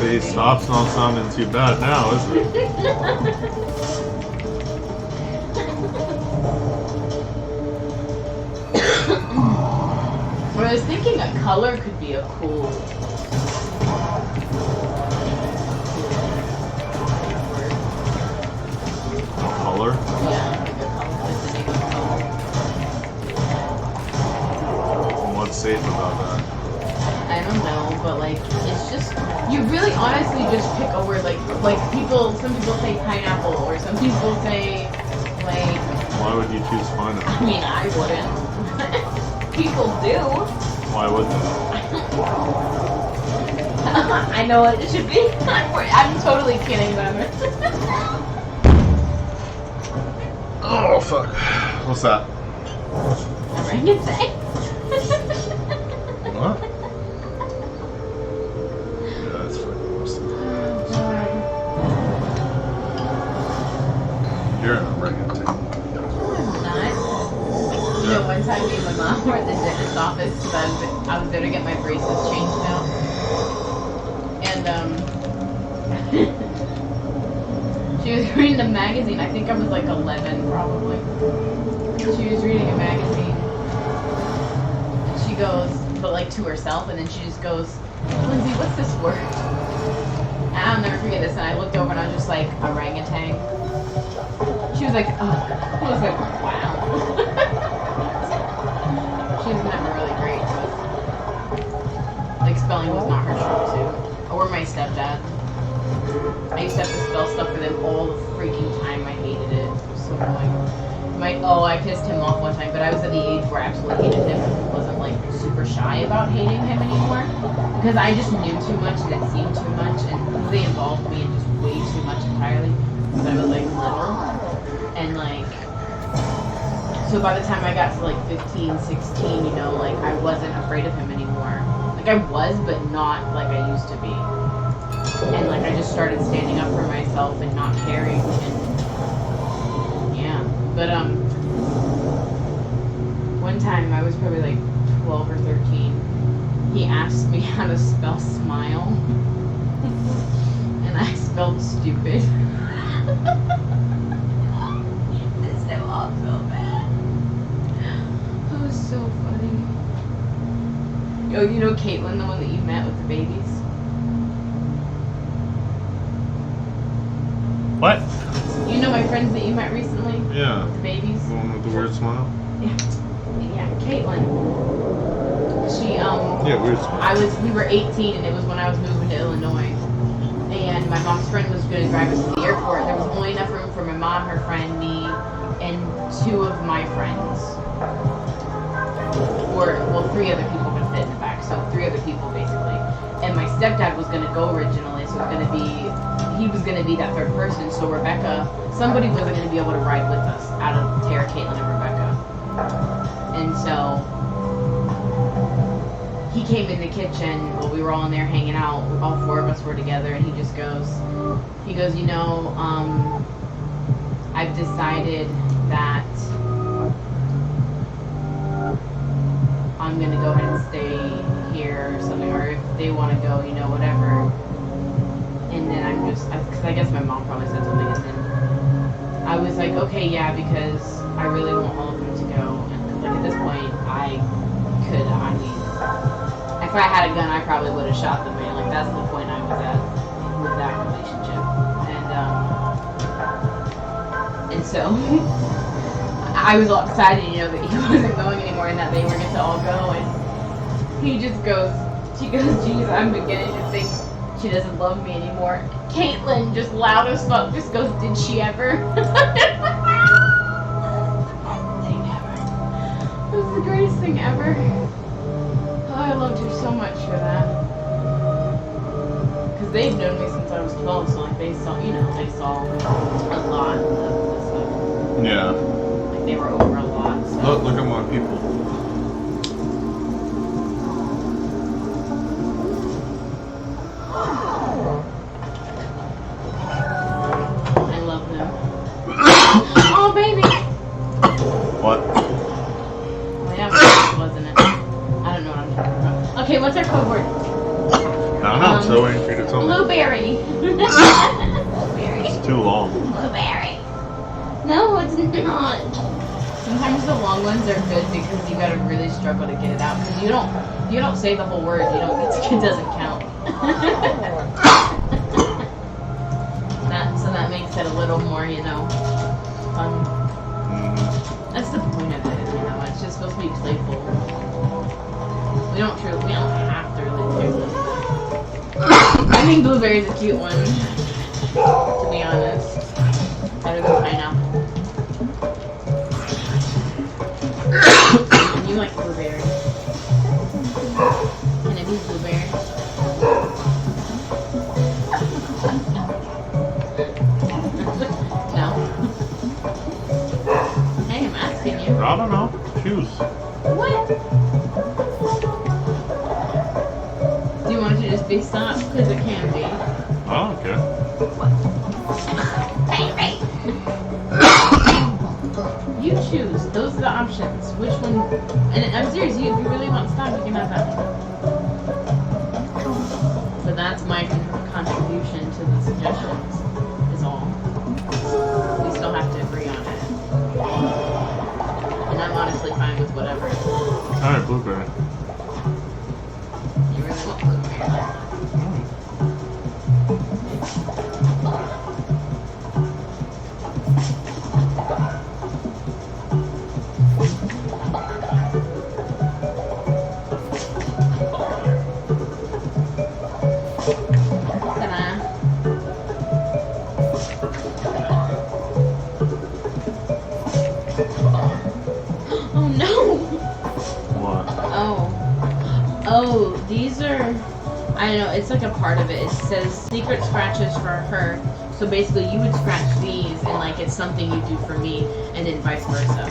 See, stop's not sounding too bad now, is it? Well, I was thinking a color could be a cool. Color? Yeah, like a color. Like the name of color. What's safe about that? I don't know, but like it's just you really honestly just pick a word like people. Some people say pineapple, or some people say like. Why would you choose pineapple? I mean, I wouldn't. People do. Why would they? I know what it should be. I'm totally kidding, but I'm. Oh, fuck. What's that? Orangutan. What? Yeah, that's fucking awesome. You're an orangutan. I'm not. You know, one time me and my mom were at the dentist's office because I was there to get my braces changed out. And, she was reading a magazine. I think I was like 11, probably. She was reading a magazine. And she goes, but like to herself, and then she just goes, Lindsay, what's this word? And I'll never forget this. And I looked over and I was just like, orangutan. She was like, oh. I was like, wow. She's never really great with, like, spelling was not her strong suit. Or my stepdad. I used to have to spell stuff for them all the freaking time. I hated it. It was so annoying. I pissed him off one time, but I was at the age where I absolutely hated him and wasn't, like, super shy about hating him anymore. Because I just knew too much and it seemed too much, and they involved me in just way too much entirely. But I was, like, little. And, like, so by the time I got to, like, 15, 16, you know, like, I wasn't afraid of him anymore. Like, I was, but not like I used to be. And, like, I just started standing up for myself and not caring, and, yeah. But, one time, I was probably, like, 12 or 13, he asked me how to spell smile, and I spelled stupid. This came off so bad. That was so funny. Yo, you know Caitlin, the one that you met with the babies? What? You know my friends that you met recently? Yeah. The babies? The one with the weird smile? Yeah, Caitlin. She, Yeah, weird smile. we were 18 and it was when I was moving to Illinois. And my mom's friend was going to drive us to the airport. There was only enough room for my mom, her friend, me, and 2 of my friends. Or, well, 3 other people could fit in the back, so 3 other people basically. And my stepdad was going to go originally, so he was going to be that 3rd person. So Rebecca, somebody wasn't going to be able to ride with us out of Tara, Caitlin, and Rebecca. And so he came in the kitchen while we were all in there hanging out. All four of us were together, and he goes, you know, I've decided that I'm gonna go ahead and stay here or something, or if they want to go, you know, whatever. And then because I guess my mom probably said something, and then I was like, okay, yeah, because I really want all of them to go. And like at this point, I mean, if I had a gun, I probably would have shot the man. Like that's the point I was at with that relationship. And so I was all excited, you know, that he wasn't going anymore and that they were going to all go. And she goes, geez, I'm beginning to think she doesn't love me anymore. Caitlin, just loud as fuck, just goes, did she ever? Thing ever. It was the greatest thing ever. Oh, I loved her so much for that. Because they've known me since I was 12, so like they saw, you know, they saw a lot of this stuff. Yeah. Like they were over a lot. So. Look at more people. I love them. Oh, baby! What? Oh, yeah, wasn't it? I don't know what I'm talking about. Okay, what's our code word? I don't know. So waiting for you to tell me. Blueberry. Blueberry. It's too long. Blueberry. No, it's not. Sometimes the long ones are good because you gotta really struggle to get it out. Because you don't say the whole word. It doesn't count. So that makes it a little more, you know, fun. That's the point of it, you know. It's just supposed to be playful. We don't have to really do it. I think blueberry's a cute one, to be honest. Better than pineapple. And you like blueberry. Can it be blueberry? No. Hey, I'm asking you. I don't know. Choose. What? Do you want it to just be stop? Because it can be. I don't care. You choose. Those are the options. Which one? And I'm serious. If you really want stop, you can have that one. So that's my contribution to the suggestions. Is all. We still have to agree on it. And I'm honestly fine with whatever. Alright, blueberry. You really want blueberry? Oh no! What? Oh, these are, I don't know, it's like a part of it. It says secret scratches for her. So basically you would scratch these and like it's something you do for me and then vice versa.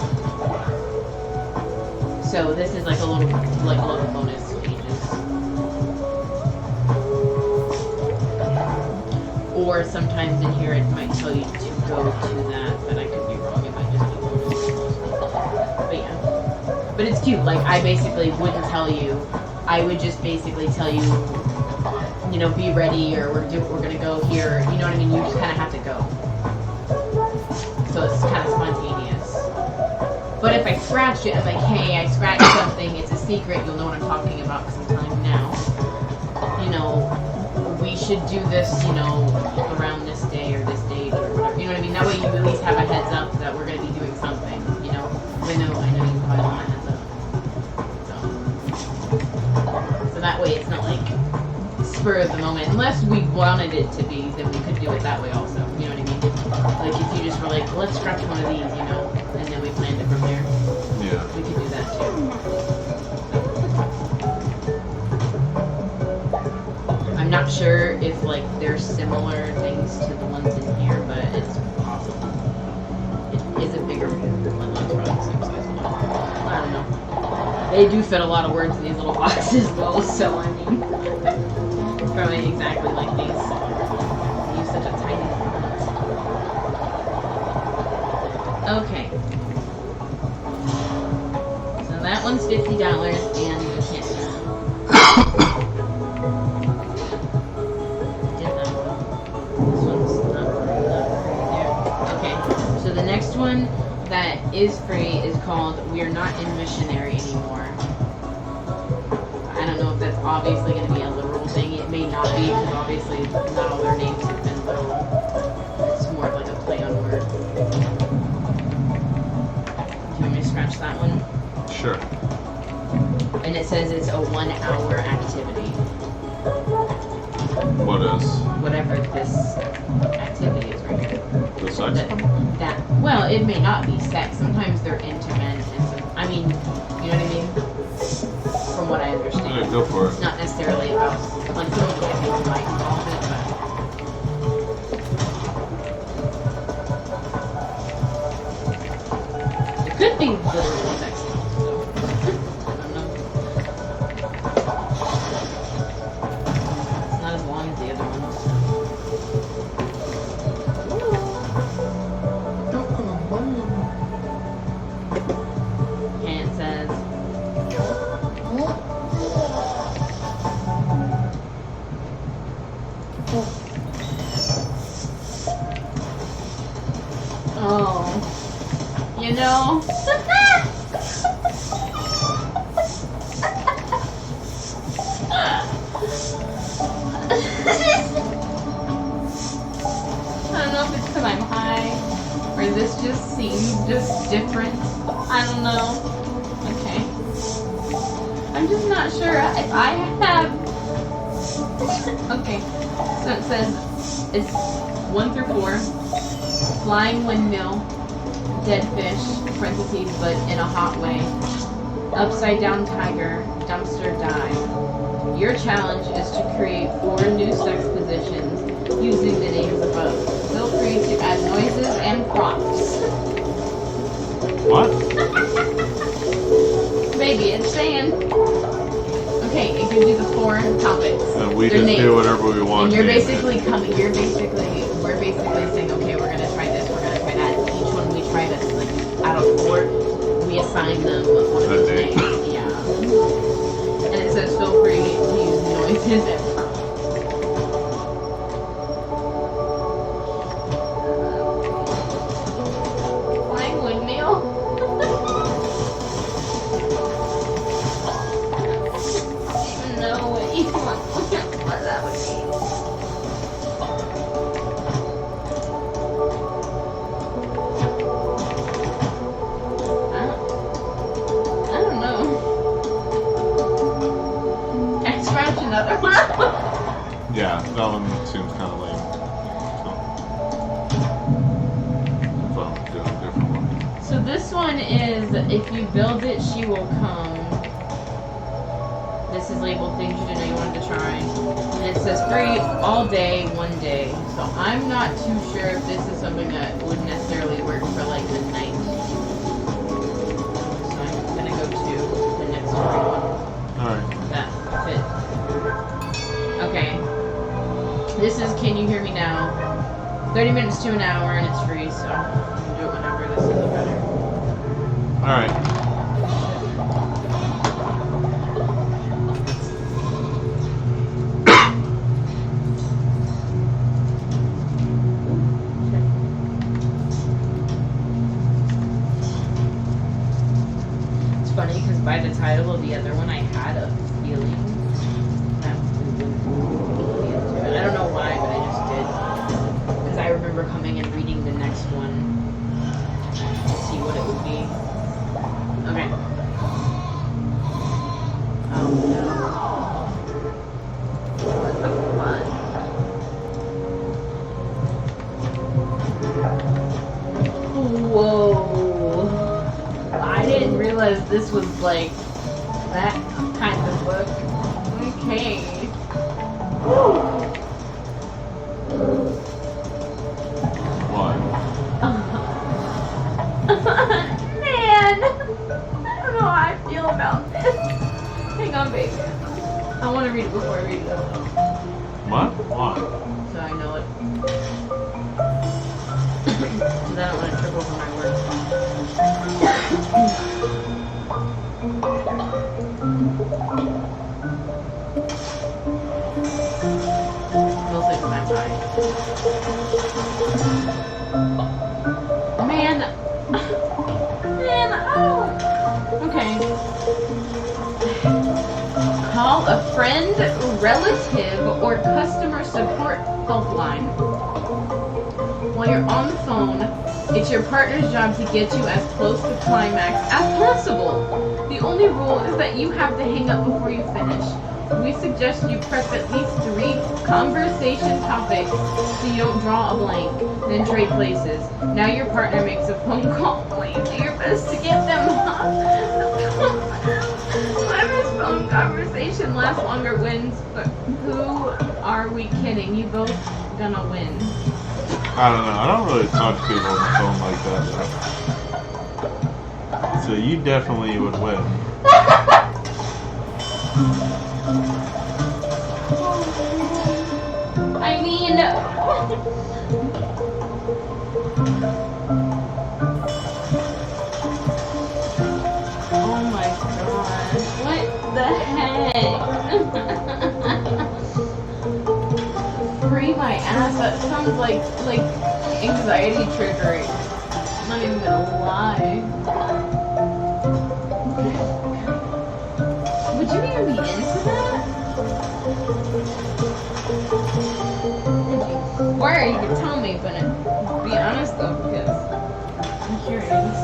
So this is like a little bonus pages. Or sometimes in here it might tell you to go to that, but I could be wrong. It might just be bonus. But yeah. But it's cute. Like I basically wouldn't tell you. I would just basically tell you, you know, be ready or we're gonna go here. You know what I mean? You just kind of have to go. So it's kind of spontaneous. But if I scratch it, I'm like, hey, I scratched something. It's a secret. You'll know what I'm talking about because I'm telling you now. You know, we should do this, you know, around this day or this date or whatever. You know what I mean? That way you at least have a heads up that we're gonna be doing something. You know, I know you probably want a heads up. So that way it's not like spur of the moment. Unless we wanted it to be, then we could do it that way also. You know what I mean? Like if you just were like, let's scratch one of these, you know, and then we planned it from there. Yeah. We could do that too. I'm not sure if like there's similar things to the ones in here, but it's possible. It is a bigger one, like probably the same size one. I don't know. They do fit a lot of words in these little boxes, though, so I mean, probably exactly like these. They use such a tiny font. Okay. So that one's $50 and you can't did that one. This one's not free there. Okay. So the next one that is free is called "We're Not in Missionary Anymore." I don't know if that's obviously going to be a literal thing. It may not be, because obviously not all their names have been literal. It's more of like a play on word. Do you want me to scratch that one? Sure. And it says it's a 1 hour activity. What is? Whatever this activity is right here. The sex one? That, well, it may not be sex. Sometimes they're into men. And some, I mean, you know what I mean? From what I understand. Yeah, go for It's it. not necessarily about, like, someone might be like involved in it, but it could be literal sex stuff, so I don't know. It's not as long as the other ones. And it says, oh, you know, I don't know if it's because I'm high or this just seems just different. I don't know. Okay. I'm just not sure if I have. Okay. So it says it's 1 through 4. Flying windmill, dead fish, parentheses, but in a hot way. Upside down tiger, dumpster dive. Your challenge is to create 4 new sex positions using the names above. Feel free to add noises and props. What? Baby, it's saying. Okay, it gives you the 4 topics. And we Their just names. do whatever we want. And you're name it. basically we're basically saying, okay, we're gonna try this, we're gonna try that. Each one we try this, like, out of 4, we assign them one of those A name. names. Yeah. And it says feel free to use noises and props. Flying windmill? I don't even know what that would be. I don't know. And scratch another one. Yeah, that one seems kind of lame. So I'm doing a different one. So this one is, if you build it, she will come. This is labeled things you didn't know you wanted to try. And it says free all day, 1 day. So I'm not too sure if this is something that would necessarily work for like the night. So I'm gonna go to the next free one. Alright. That fit. Okay. This is Can You Hear Me Now? 30 minutes to an hour and it's free, so you can do it whenever this is better. Alright. It's funny because by the title of the other one, I had a feeling that we would be into it. I don't know why, but I just did. Because I remember coming and reading the next one to see what it would be. Okay. Oh no. What the fuck? Whoa. I didn't realize this was like that kind of book. Okay. What? Man! I don't know how I feel know about this. Hang on, baby. I want to read it before I read it though. What? Why? So I know it. Because I don't want to trip over my words. Smells like my pie. Man. Man, oh. Okay. Call a friend, relative, or customer support helpline. While you're on the phone, it's your partner's job to get you as close to climax as possible. The only rule is that you have to hang up before you finish. We suggest you prep at least 3 conversation topics so you don't draw a blank, then trade places. Now your partner makes a phone call. Please do your best to get them Whoever's phone conversation lasts longer wins, but who are we kidding? You both gonna win. I don't know. I don't really talk to people on the phone like that. So you definitely would win. I mean... Oh my gosh. What the heck? Free my ass. That sounds like anxiety triggering. I'm not even gonna lie. Would you even be into that? Or you could tell me, but be honest though, because I'm curious.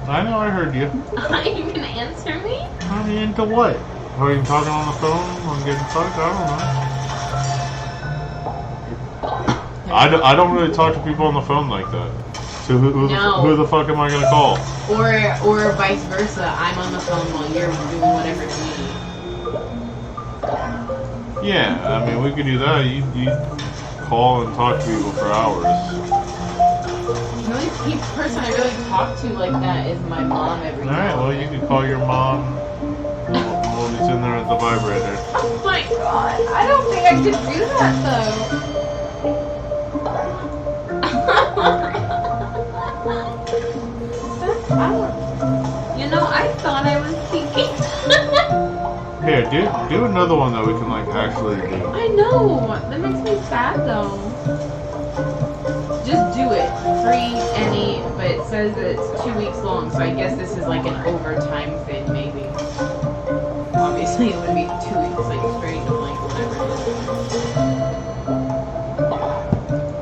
I know, I heard you. Are you gonna answer me? I mean, into what? Are you talking on the phone? I'm getting fucked? I don't know. I don't really talk to people on the phone like that. So who the fuck am I gonna call? Or vice versa. I'm on the phone while you're doing whatever you need. Yeah, I mean, we could do that. You call and talk to people for hours. The only person I really talk to like that is my mom every day. Alright, well, you could call your mom. We'll be sitting there at the vibrator. Oh my god, I don't think I could do that though. You know, I thought I was thinking. Here, do another one that we can like actually do. I know, that makes me sad though. Just do it. Free any, but it says that it's 2 weeks long, so I guess this is like an overtime thing, maybe. Obviously, it would be 2 weeks, like straight to like whatever it is.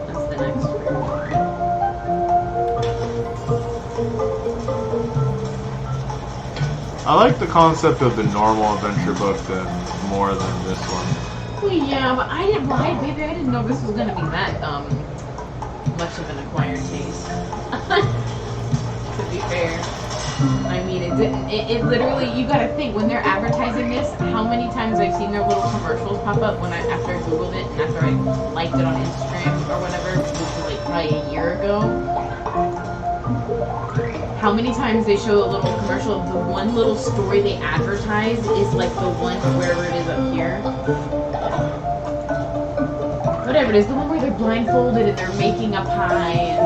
That's the next one. I like the concept of the normal adventure book more than this one. Well, yeah, but I didn't. Why, baby? I didn't know this was gonna be that much of an acquired taste. To be fair, I mean, it didn't. It literally. You gotta think when they're advertising this. How many times I've seen their little commercials pop up when after I googled it and after I liked it on Instagram or whatever, which was like probably a year ago. How many times they show a little commercial of the one little story they advertise is like the one wherever it is up here. Whatever it is, the one where they're blindfolded and they're making a pie and...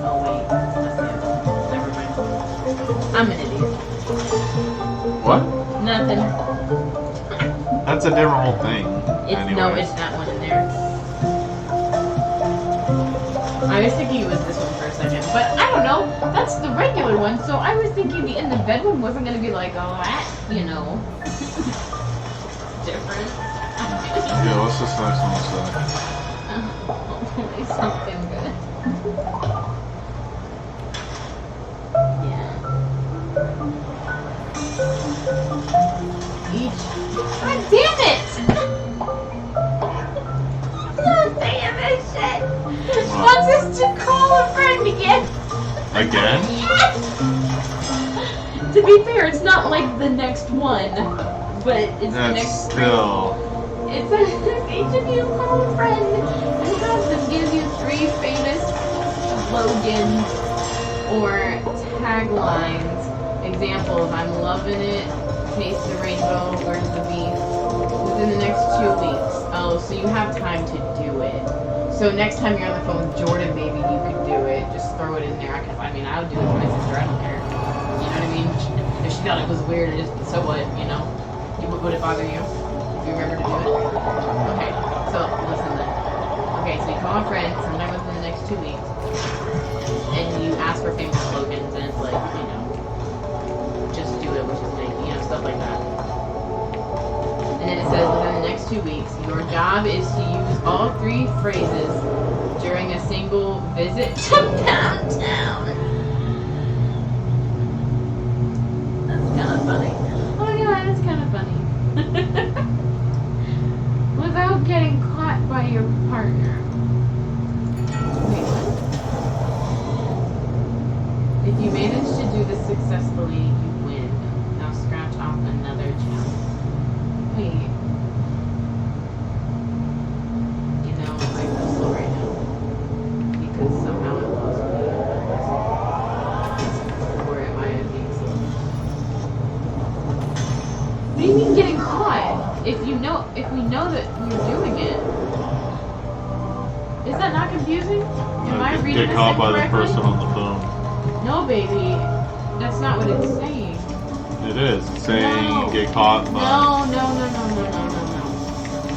Oh wait, that's it. Never mind. I'm an idiot. What? Nothing. That's a different whole thing. No, it's that one in there. I was thinking it was this one for a second, but I don't know. That's the regular one, so I was thinking the in the bed one wasn't gonna be like, oh, that's, you know, different. Yeah, what's this next one say? Hopefully something good. Yeah. Each. God damn it! God damn it, shit! Wants us to call a friend again. Again? Yes! To be fair, it's not like the next one, but it's the next still. It says each of you call a friend and have them give you 3 famous slogans or taglines. Examples: I'm loving it, taste the rainbow, where's the beef? Within the next 2 weeks. Oh, so you have time to do it. So next time you're on the phone with Jordan, maybe you could do it. Just throw it in there. I mean, I would do it for my sister. I don't care. You know what I mean? If she thought it was weird, just so what? You know? Would it bother you if you remember to do it? Okay. So listen then. Okay. So you call a friend sometime within the next 2 weeks, and you ask for famous slogans, and it's like, you know, just do it, which is like, you know, stuff like that. And then it says within the next 2 weeks, your job is to use all 3 phrases during a single visit to downtown. That's kind of funny. Oh yeah, that's kind of funny. Without getting caught by your partner. Wait, what? If you manage to do this successfully, you win. Now scratch off another challenge. Wait. You know, I feel slow right now. Because somehow I lost me. Or am I being slow? What do you mean getting caught? If we know that you're doing it. Is that not confusing? Am I reading Get this caught by the incorrectly? person on the phone. No, baby. That's not what it's saying. It is. It's saying No. get caught by. No.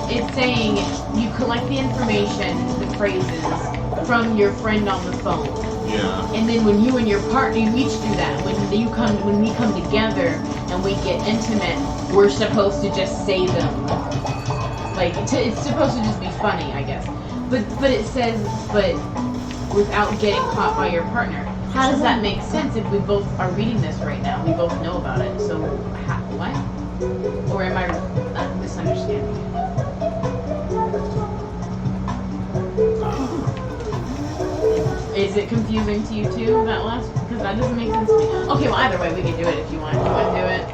It's saying you collect the information, the phrases, from your friend on the phone. Yeah. And then when you and your partner, you each do that. When we come together and we get intimate, we're supposed to just say them. Like, it's supposed to just be funny, I guess. But it says, but without getting caught by your partner. How does that make sense if we both are reading this right now? We both know about it. So, what? Or am I misunderstanding it? Is it confusing to you too, that last? Because that doesn't make sense to me. Okay, well, either way, we can do it if you want. Do you want to do it?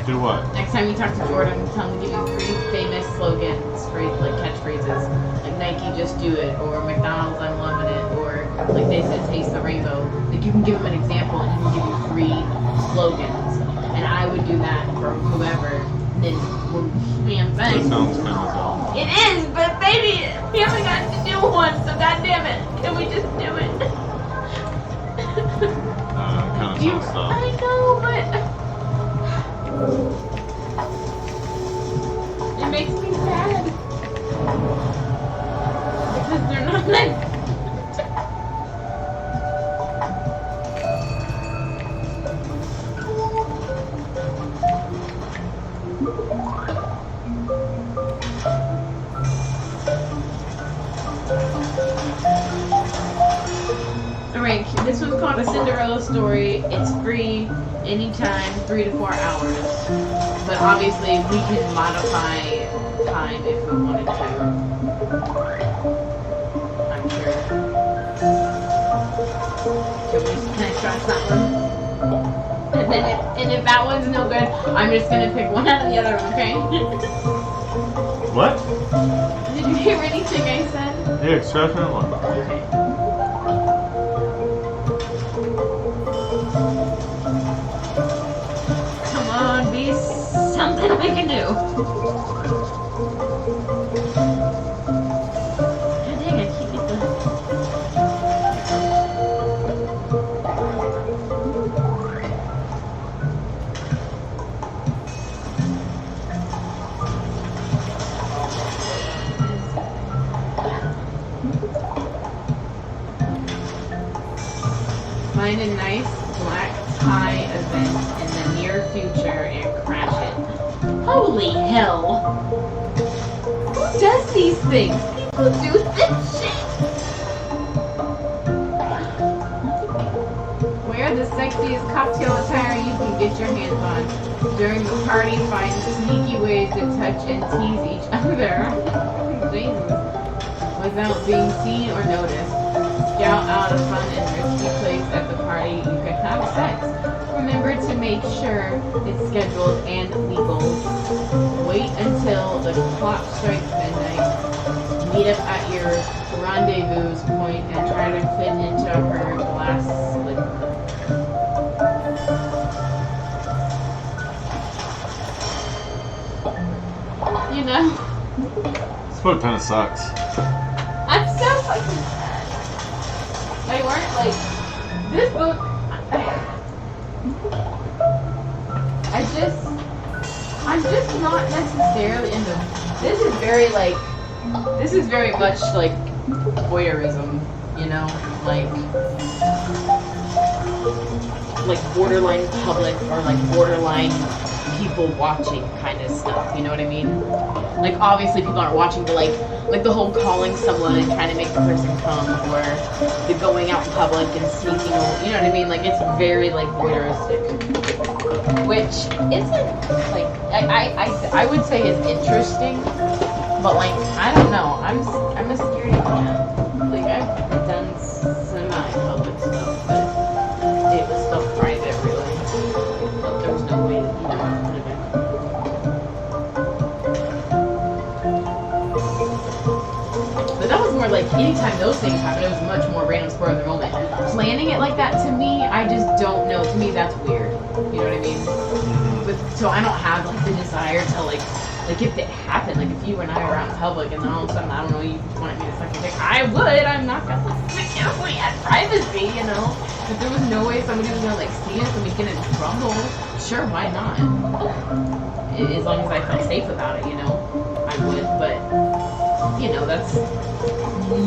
Do what? Next time you talk to Jordan, tell him to give you 3 famous slogans, like catchphrases. Like Nike, just do it. Or McDonald's, I'm loving it. Or like they said, taste the rainbow. Like you can give him an example and he can give you 3 slogans. And I would do that for whoever. Then we're That sounds kind of dumb. It is, but baby, we haven't gotten to do one, so goddamn it, can we just do it? Kind of sounds dumb. I know, but it makes me sad because they're not like. Alright, this one's called A Cinderella Story. It's free anytime, 3 to 4 hours. But obviously we can modify time if we wanted to. I'm sure. Can I scratch that one? And if that one's no good, I'm just gonna pick one out of the other one, okay? What? Did you hear anything I said? Yeah, scratch that one. Okay. Come on, be something we can do. God dang, I can't get the... Find a nice black tie event in the near future and crash it. Holy hell! Who does these things? People do this shit! Wear the sexiest cocktail attire you can get your hands on. During the party, find sneaky ways to touch and tease each other. Jesus. Without being seen or noticed. Scout out a fun and risky place at the party you can have sex. Remember to make sure it's scheduled and legal. wait until the clock strikes midnight, meet up at your rendezvous point, and try to fit into her glass slipper. You know? This book kind of sucks. I'm so fucking sad. They weren't like this book. I'm just not necessarily into. This is very much like voyeurism, you know, like borderline public or like borderline people watching kind of stuff. You know what I mean? Like obviously people aren't watching, but like the whole calling someone and trying to make the person come, or the going out in public and sneaking over. You know what I mean? Like it's very like voyeuristic, which isn't like I would say is interesting, but like I don't know. I'm a scaredy cat. Like I've done semi-public stuff, but it was still private, really. Like, there was no way that you know I could have been. But that was more like anytime those things happen, it was much more random spur of the moment. Planning it like that, to me, I just don't know. To me, that's weird. You know what I mean? So I don't have like the desire to like if it happened, like if you and I were out in public and then all of a sudden, I don't know, you wanted me to suck your dick, I would. I'm not gonna we had privacy, you know. If there was no way somebody was gonna like see us and we get in trouble, sure, why not? As long as I felt safe about it, you know, I would. But you know, that's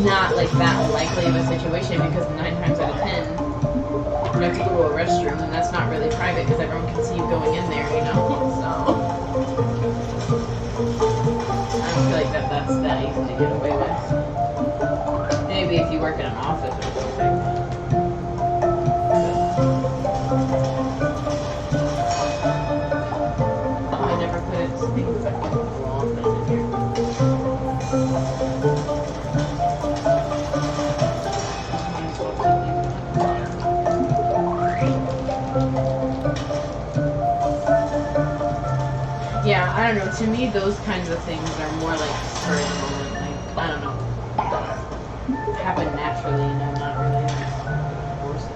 not like that likely of a situation, because 9 times out of 10 you have to go to a restroom, and that's not really private because everyone can see you going in there, you know. So I don't feel like that's that easy to get away with. Maybe if you work in an office or something. I never put it things like wrong in here. Yeah, I don't know. To me, those kinds of things are more like spur of the moment. Like, I don't know. Happen naturally, you know, not really forced.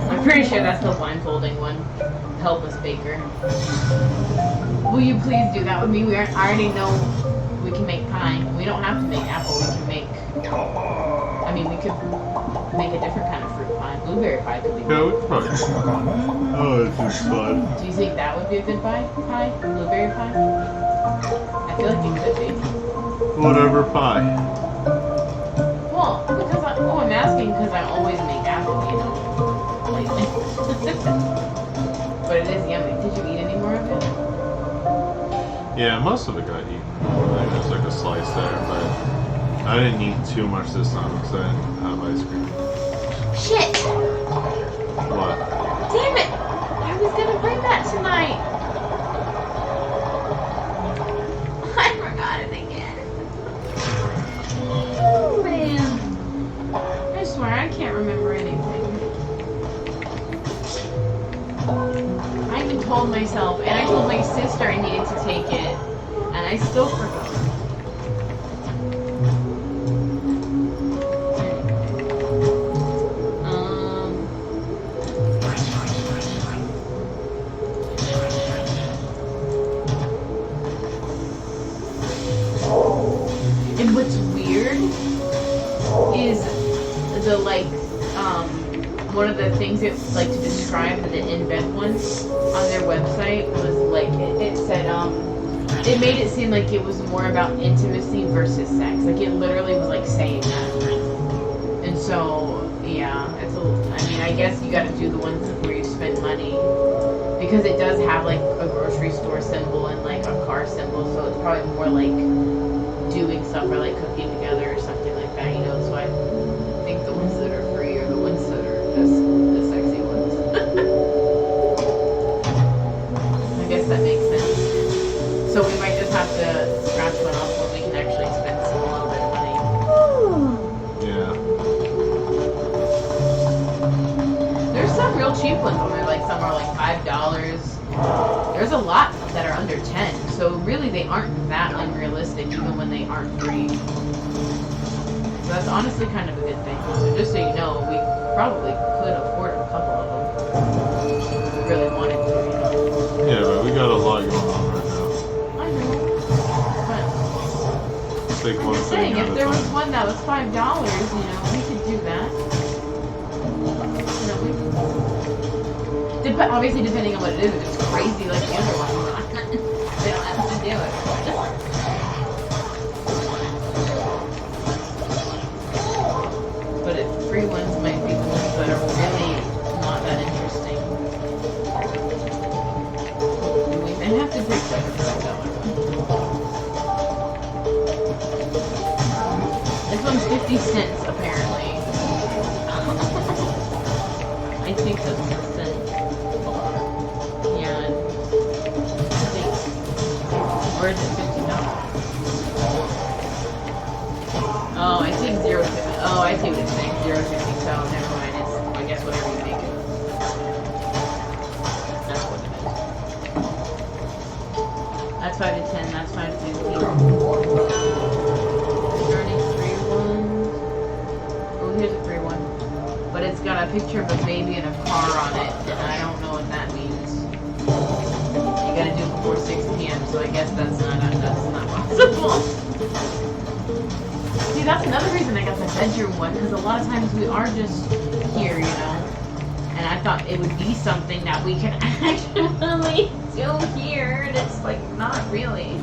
I'm pretty sure that's the blindfolding one. Help us, Baker. Will you please do that with me? I already know we can make pie. We don't have to make apple. We can make. I mean, we could make a different kind of fruit pie. Blueberry pie could be good. Yeah, we could probably. Oh, it's just fun. Do you think that would be a good pie? Blueberry pie? I feel like it could be. Whatever pie. Well, because I'm asking because I always make apple, you know. Like, but it is yummy. Did you eat any more of it? Yeah, most of it got eaten. Like, there's like a slice there, but I didn't eat too much this time because I didn't have ice cream. Shit! What? Damn it! I was gonna bring that tonight. I forgot it again. Oh man! I swear I can't remember anything. I even told myself, and I told my sister I needed to take it, and I still forgot. And what's weird is the one of the things it like to describe the invent ones on their website was like it said it made it seem like it was more about intimacy versus sex. Like it literally was like saying that. And so yeah, I mean I guess you gotta do the ones where you spend money, because it does have like a grocery store symbol and like a car symbol, so it's probably more like doing stuff or like cooking together or something like that, you know. So I think the ones that are free are the ones that are just the sexy ones. I guess that makes sense. So we might just have to scratch one off when we can actually spend some little bit of money. have real cheap ones where like some are like $5. There's a lot that are under 10, so really they aren't that unrealistic even when they aren't free. So that's honestly kind of a good thing. So just so you know, we probably could afford a couple of them if we really wanted to, you know. Yeah, but we got a lot going on right now. I know. But Take I'm one just thing saying, at if a there was time. one that was $5, you know, we could do that. You know, obviously depending on what it is, if it's crazy like the other one, they don't have to do it. But if free ones might be the ones that are really not that interesting. We may have to pick like a $5 one. This one's 50 cents apparently. I think that's a cent. Yeah. I think. Or is it $50? Oh, I think 0 to. Oh, I see what it's saying. 0 to 50. So never mind. It's, I guess, whatever you make it. That's what it is. That's 5 to 10. That's 5 to 15. Starting 3 ones. Oh, here's a 3 one. But it's got a picture of a baby and a car on it, and I don't know what that means. You gotta do it before 6 p.m., so I guess that's not possible. See, that's another reason I got the bedroom one, because a lot of times we are just here, you know. And I thought it would be something that we can actually do here, and it's like, not really.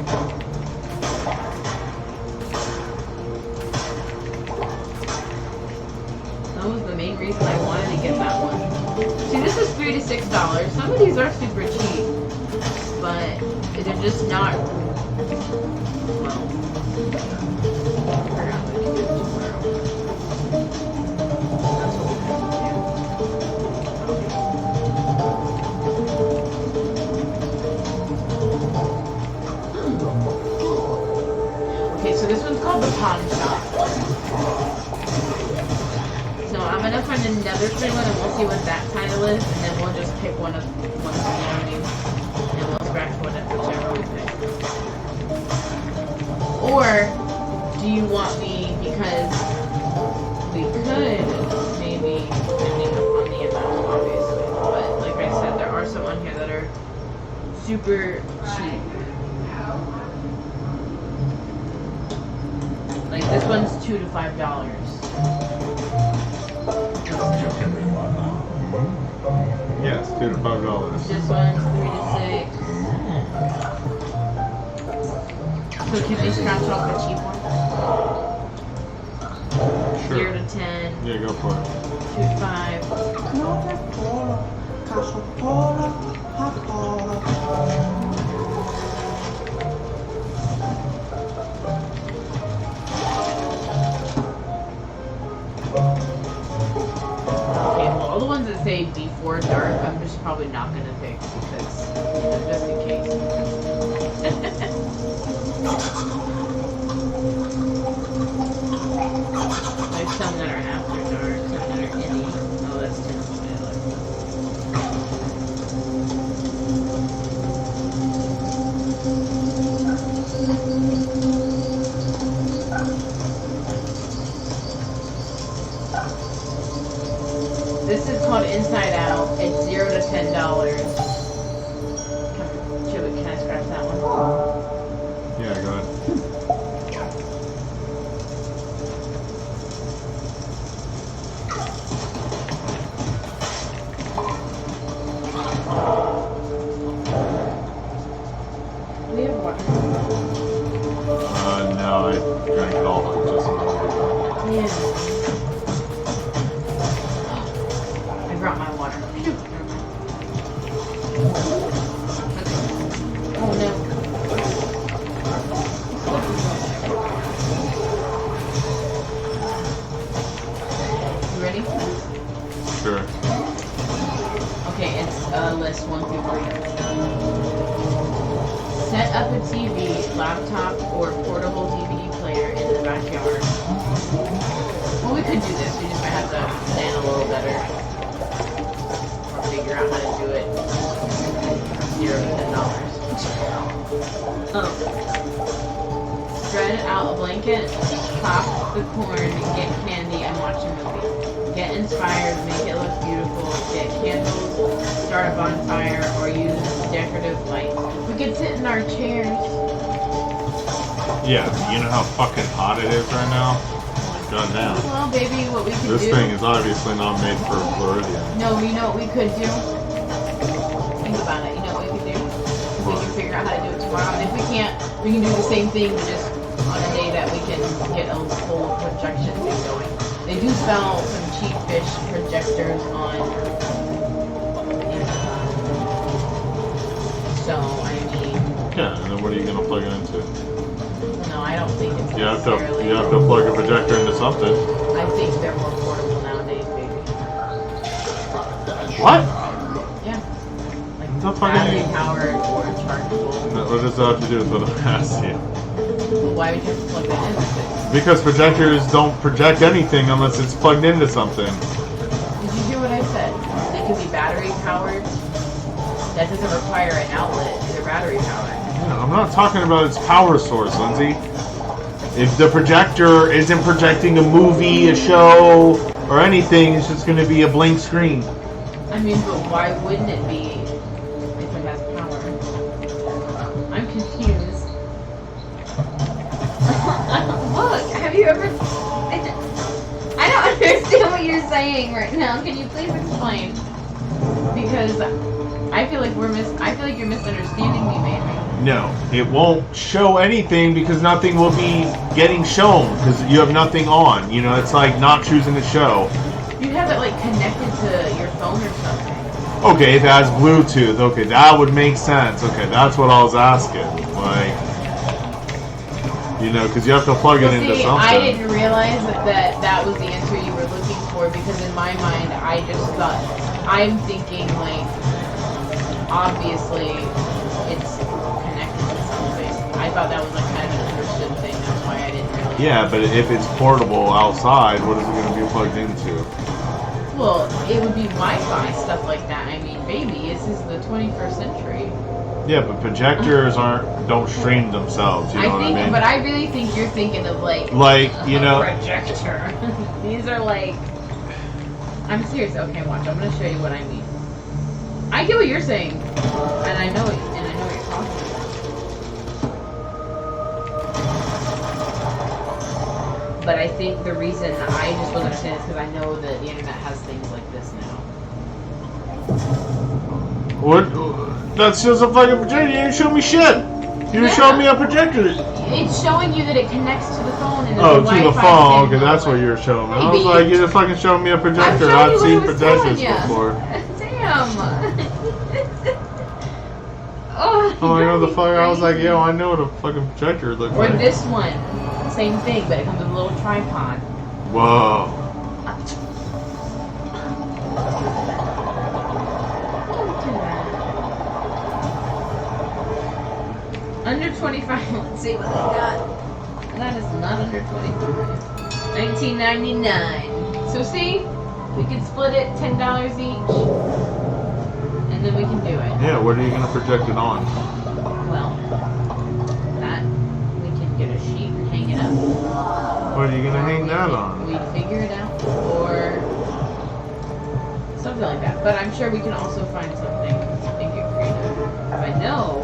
That was the main reason I wanted to get that one. See, this is $3 to $6. Some of these are super cheap, but they're just not. Well, I forgot what to do tomorrow. That's what we have to do. Okay, so this one's called the Pawn Shop. So I'm gonna find another free one and we'll see what that title is, and then we'll just pick one of you know what I mean, and we'll scratch whichever we pick. Or do you want me, because we could maybe, depending on the amount obviously, but like I said, there are some on here that are super cheap. Like this one's $2 to $5. Yes, $2 to $5. This one's 3 to 6. So can we scratch off the cheap one? Sure. 0 to 10. Yeah, go for it. 2 to 5. Okay, well, all the ones that say before dark, I'm just probably not gonna pick because, you know, just in case. Like some that are after dark, some that are indie. Oh, that's terrible. This is called Inside Out. It's $0 to $10. Can I scratch that one? Yeah, go ahead. Do we have water? No, I drank it all just a moment ago. Yeah. I brought my water. Phew. Oh no. You ready? Sure. Okay, it's list 1 through 3. Set up a TV, laptop, or portable DVD player in the backyard. Well, we could do this. We just might have to plan a little better. Spread out a blanket, pop the corn, get candy, and watch a movie. Get inspired, make it look beautiful, get candles, start a bonfire, or use decorative lights. We could sit in our chairs. Yeah, you know how fucking hot it is right now? Goddamn. Well, baby, what we could This do... thing is obviously not made for Floridian. No, you know what we could do? Think about it. You know what we could do? We can figure out how to do it tomorrow. And if we can't, we can do the same thing, but just on a day that we can get a full projection thing going. They do sell some cheap fish projectors on Amazon. So, I mean... Yeah, and then what are you gonna plug it into? No, I don't think it's You have necessarily... to plug a projector into something. I think they're more portable nowadays, baby. What? Yeah. Like The fucking- battery powered or chargeable. What does that have to do with what I'm asking you? Why would you have to plug that in with it? Because projectors don't project anything unless it's plugged into something. Did you hear what I said? They could be battery powered. That doesn't require an outlet. They're battery powered. Yeah, I'm not talking about its power source, Lindsay. If the projector isn't projecting a movie, a show, or anything, it's just going to be a blank screen. I mean, but why wouldn't it be if it has power? I'm confused. Look, have you ever... I don't understand what you're saying right now. Can you please explain? Because I feel like you're misunderstanding me, baby. No, it won't show anything because nothing will be getting shown because you have nothing on. You know, it's like not choosing a show. You have it like connected to your phone or something. Okay, it has Bluetooth. Okay, that would make sense. Okay, that's what I was asking. Like, you know, because you have to plug it into something. I didn't realize that was the answer you were looking for because in my mind, I just thought, I'm thinking like, obviously, it's connected to something. I thought that was like kind of an understood thing. That's why I didn't realize. Yeah, but if it's portable outside, what is it going to be plugged into? Well, it would be Wi-Fi stuff like that. I mean, baby, this is the 21st century. Yeah, but projectors don't stream themselves. You know what I mean? But I really think you're thinking of like you know, projector. These are like. I'm serious. Okay, watch. I'm gonna show you what I mean. I get what you're saying, and I know what you're talking about. But I think the reason I just don't understand is because I know that the internet has things like this now. what? That's just a fucking projector. You didn't show me shit. You just showed me a projector. It's showing you that it connects to the phone and Oh, there's a to the Wi-Fi phone. Okay, signal. that's what you're showing me. I was Maybe. like, you just fucking showed me a projector. I've seen projectors before. Damn. Oh, I know the fuck. I was like, yo, I know what a fucking projector looks Or like. this one, same thing, but it comes with a little tripod. Whoa. Under 25. Let's see what they got. That is not under 25. $19.99. So see, we can split it $10 each, and then we can do it. Yeah, what are you gonna project it on? Well, that we can get a sheet and hang it up. What are you gonna hang that on? We'd figure it out, or something like that. But I'm sure we can also find something and get creative. I know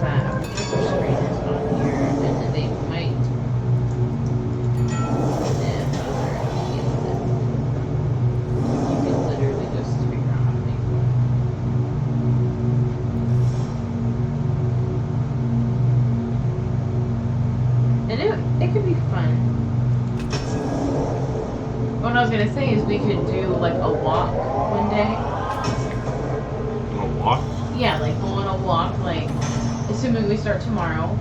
that a projector screen is on here, and then they might. You can literally just figure out how to make one. And it could be fun. What I was gonna say is we could do like a walk one day. A walk? Yeah, like go on a walk, like assuming we start tomorrow.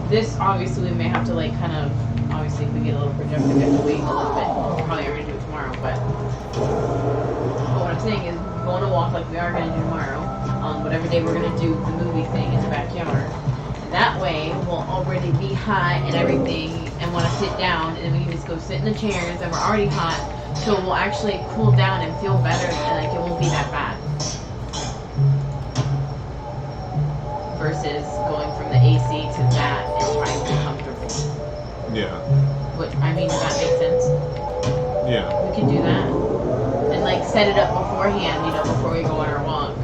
This obviously we may have to like kind of obviously if we get a little projected we have to wait a little bit. We're probably not gonna do it tomorrow, but what I'm saying is go on a walk like we are gonna do tomorrow. Whatever day we're gonna do the movie thing in the backyard. That way, we'll already be hot and everything and want to sit down, and then we can just go sit in the chairs and we're already hot, so we'll actually cool down and feel better, and like it won't be that bad. versus going from the AC to that and trying to be comfortable. Yeah. What I mean, does that make sense? Yeah. We can do that. And like set it up beforehand, you know, before we go on our walk.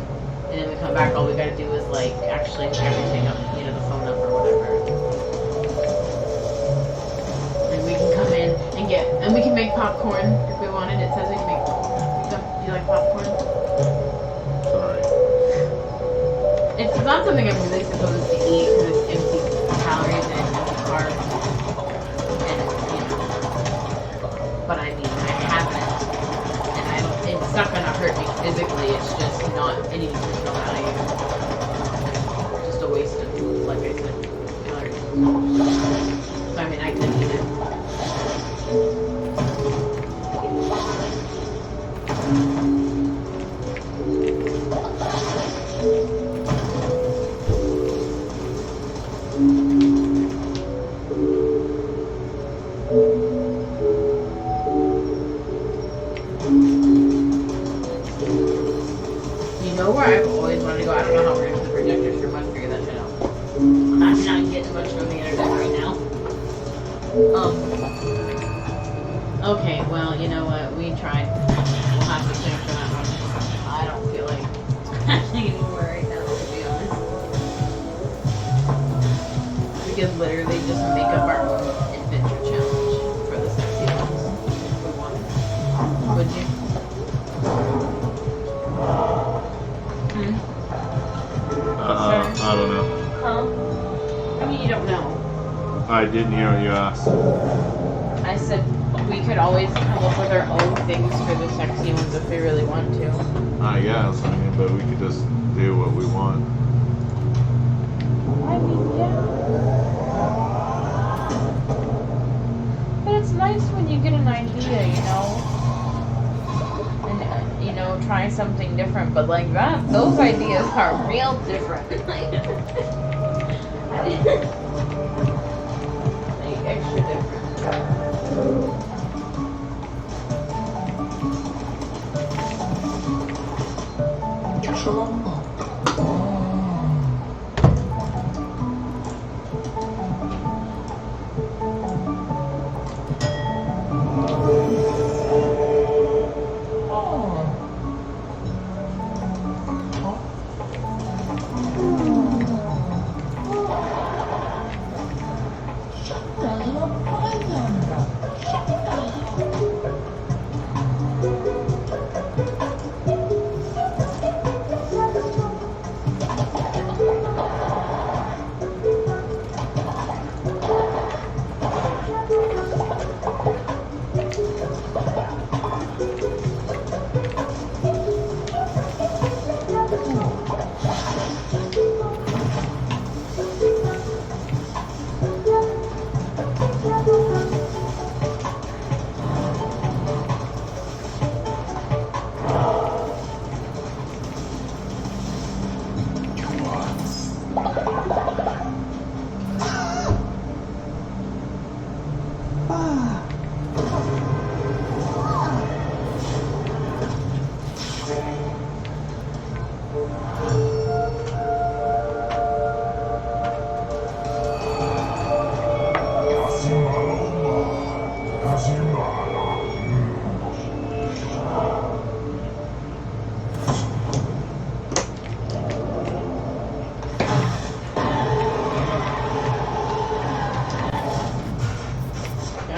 And then we come back, all we gotta do is like actually hook everything up, you know, the phone up or whatever. And we can come in and we can make popcorn if we wanted. It says we can make popcorn. Do you like popcorn? Sorry. It's not something I'm really supposed to eat because it's empty calories and empty carbs. And it's, you know, but I mean, I haven't. And I don't, it's not going to hurt me physically. It's just not any nutritional value. Just a waste of food, like I said, calories. So I mean, I could eat it. You know where I've always wanted to go? I don't know how we're going to the projectors for much, figure that shit out. I'm not getting much from the internet right now. Okay, well, you know what? We tried. We'll have to finish that one. I don't feel like crashing anymore right now, to be honest. We could literally just make up our own adventure challenge for the sexy ones if we wanted. Would you? I don't know. Huh? I mean, you don't know. I didn't hear what you asked. I said we could always come up with our own things for the sexy ones if we really want to. I guess. I mean, but we could just do what we want. I mean, yeah. But it's nice when you get an idea, you know? And, you know, try something different. But like that, those ideas are real different. Like extra different.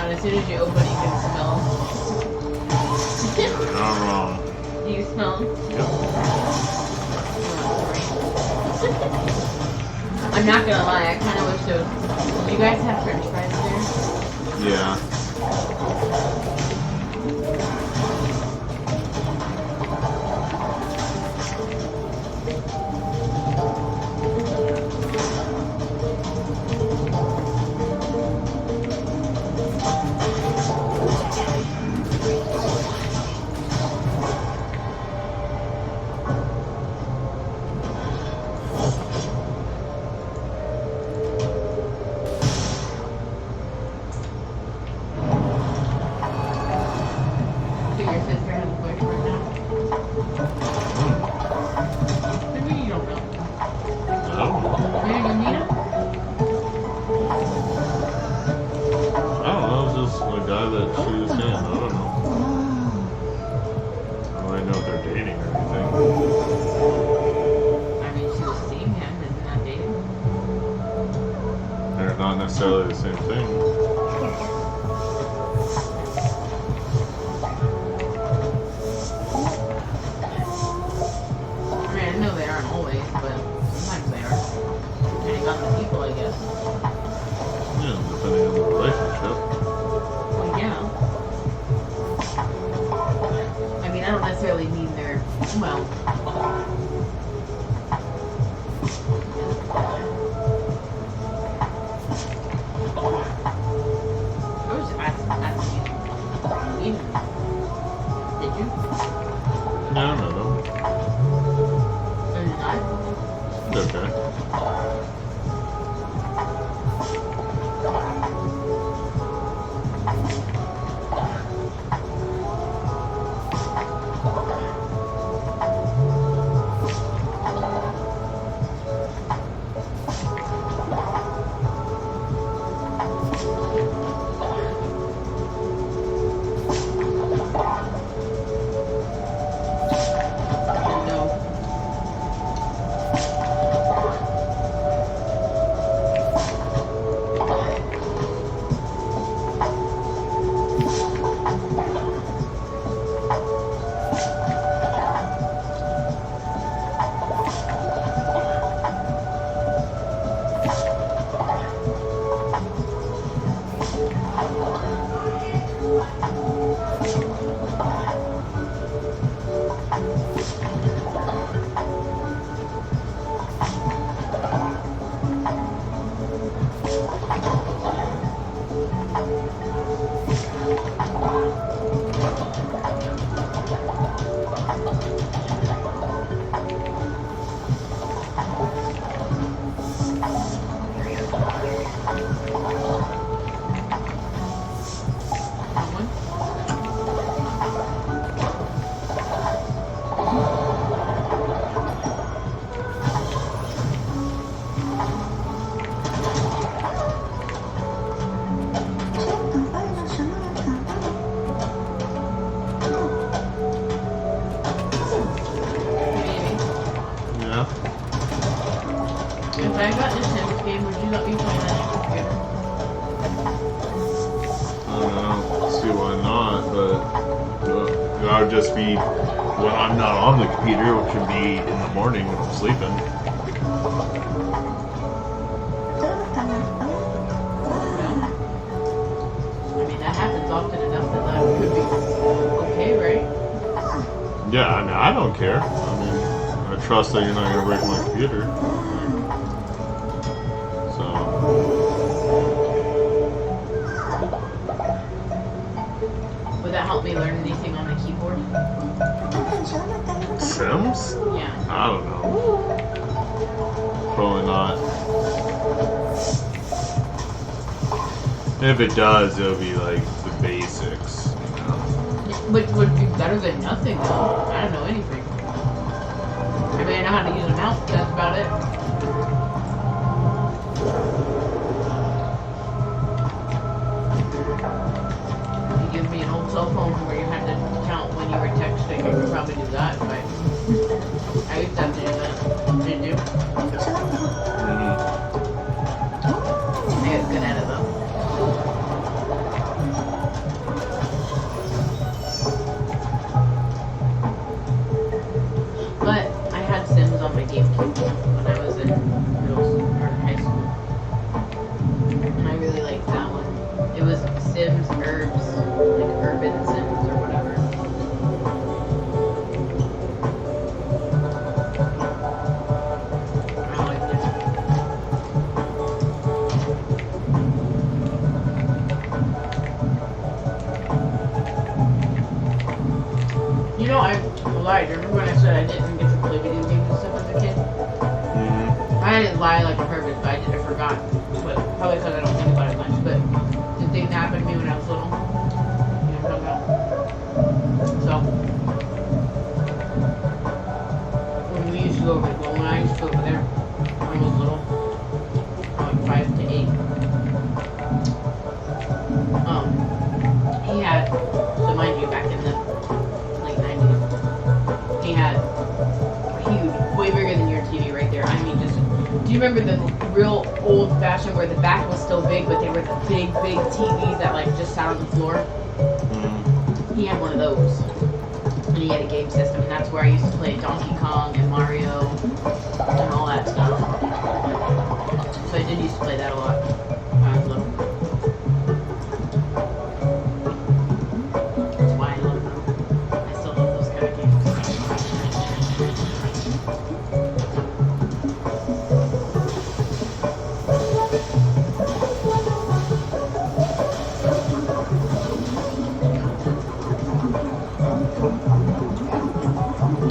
As soon as you open it, you can smell. You're not wrong. Do you smell? Yep. I'm not gonna lie, I kind of wish those. Do you guys have French fries there? Yeah. know if they're dating or anything. I mean, she was seeing him, isn't that dating? They're not necessarily the same thing. I mean, I know they aren't always, but sometimes they are. Depending on the people, I guess. Yeah, depending on the relationship. Well, yeah. I mean, I don't necessarily mean they're, well. I was just asking you. Did you? No, no, no. Or did I? It's okay. No. If I got this Sims game, would you let me play that on your computer? I don't see why not, but that would just be when I'm not on the computer, which would be in the morning when I'm sleeping. I mean, that happens often enough that that could be okay, right? Yeah, I mean, I don't care. I mean, I trust that you're not going to break my computer. So, Would that help me learn anything on the keyboard? Sims? Yeah. I don't know. Probably not. If it does, it'll be like the basics, you know? Which would be better than nothing, though. I don't know anything. I mean, I know how to use a mouse, but that's about it. If you give me an old cell phone where you had to count when you were texting, you could probably do that, but I used to have to do that. Did you? I get good at it, though. But I had Sims on my GameCube when I was in middle school or high school. And I really liked that one. It was Sims Herbs, like Urban Sims or whatever. I liked it. You know, I lied. Remember when I said I didn't get to play video games and stuff as a kid? I didn't lie like a pervert, but I forgot. But probably because I don't think about it much. But the thing that happened to me when I was little. You know what I'm talking about? So, when we used to go over, well, when I used to go over there, when I was little, from like 5 to 8, he had, so mind you, back in the late 90s, you remember the real old fashioned where the back was still big, but they were the big TVs that like just sat on the floor? Mm. He had one of those. And he had a game system, and that's where I used to play Donkey Kong and Mario and all that stuff. So I did used to play that a lot when I was little. That's why I love them. I still love those kind of games.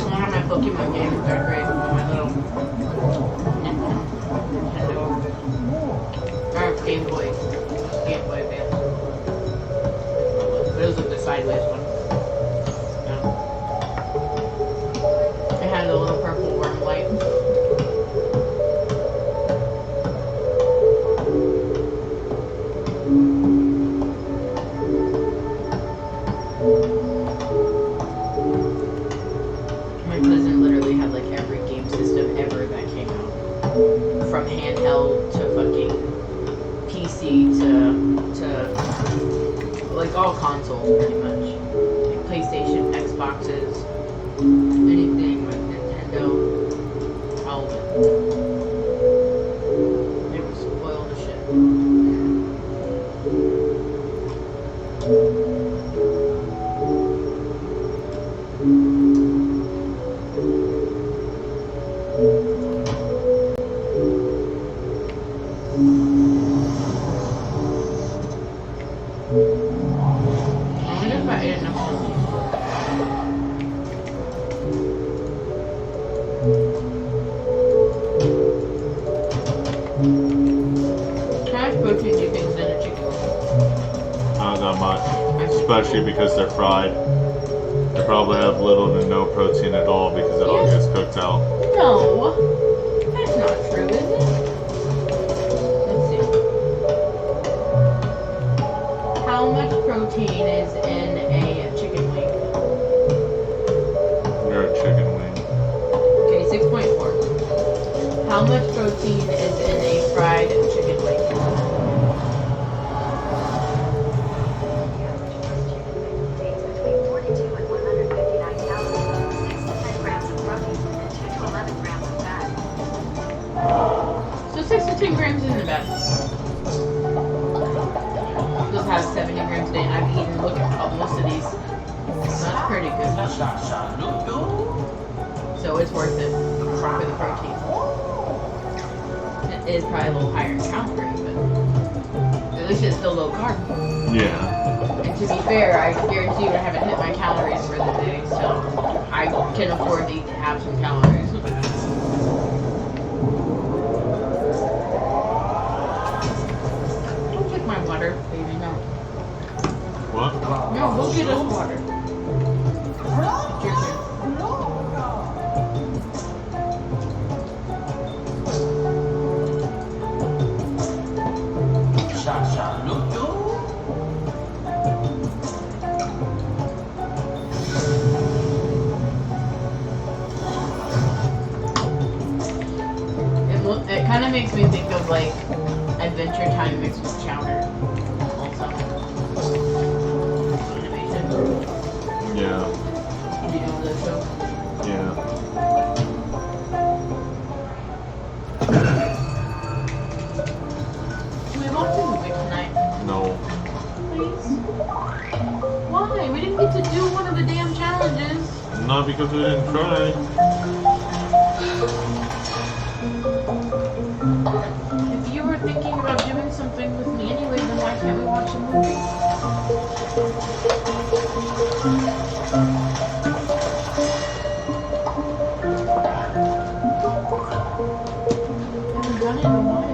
I had my Pokemon game in 3rd grade with my little Nintendo or Game Boy Advance. But it was like the sideways one. Yeah. It had a little purple worm light. My cousin literally had like every game system ever that came out. From handheld to fucking PC to like all consoles pretty much. Like PlayStation, Xboxes, anything with Nintendo, all of it. They were spoiled as shit. I wonder if I ate enough protein. How much protein do you think is in a chicken? Not that much. Especially because they're fried. They probably have little to no protein at all because it all gets cooked out. No, that's not true, is it? Let's see. How much protein is in a chicken wing? You're a chicken wing. Okay, 6.4. How much protein is in a fried chicken wing? So 6 to 10 grams isn't bad. Those have 70 grams a day, and I've eaten, look at most of these. So that's pretty good. So it's worth it for the protein. It is probably a little higher in calories, but at least it's still low carb. Yeah. And to be fair, I guarantee you I haven't hit my calories for the day, so I can afford to have some calories. Don't take my water, baby, no. What? No, go get us water. Cheers, cheers. It kind of makes me think of like Adventure Time mixed with Chowder. Also, animation. Yeah. Do you know the show? Yeah. Can we watch the movie tonight, No. please? Why? We didn't get to do one of the damn challenges. Not because we didn't try. If you were thinking about doing something with me anyway, then why can't we watch a movie? I haven't done it in a while.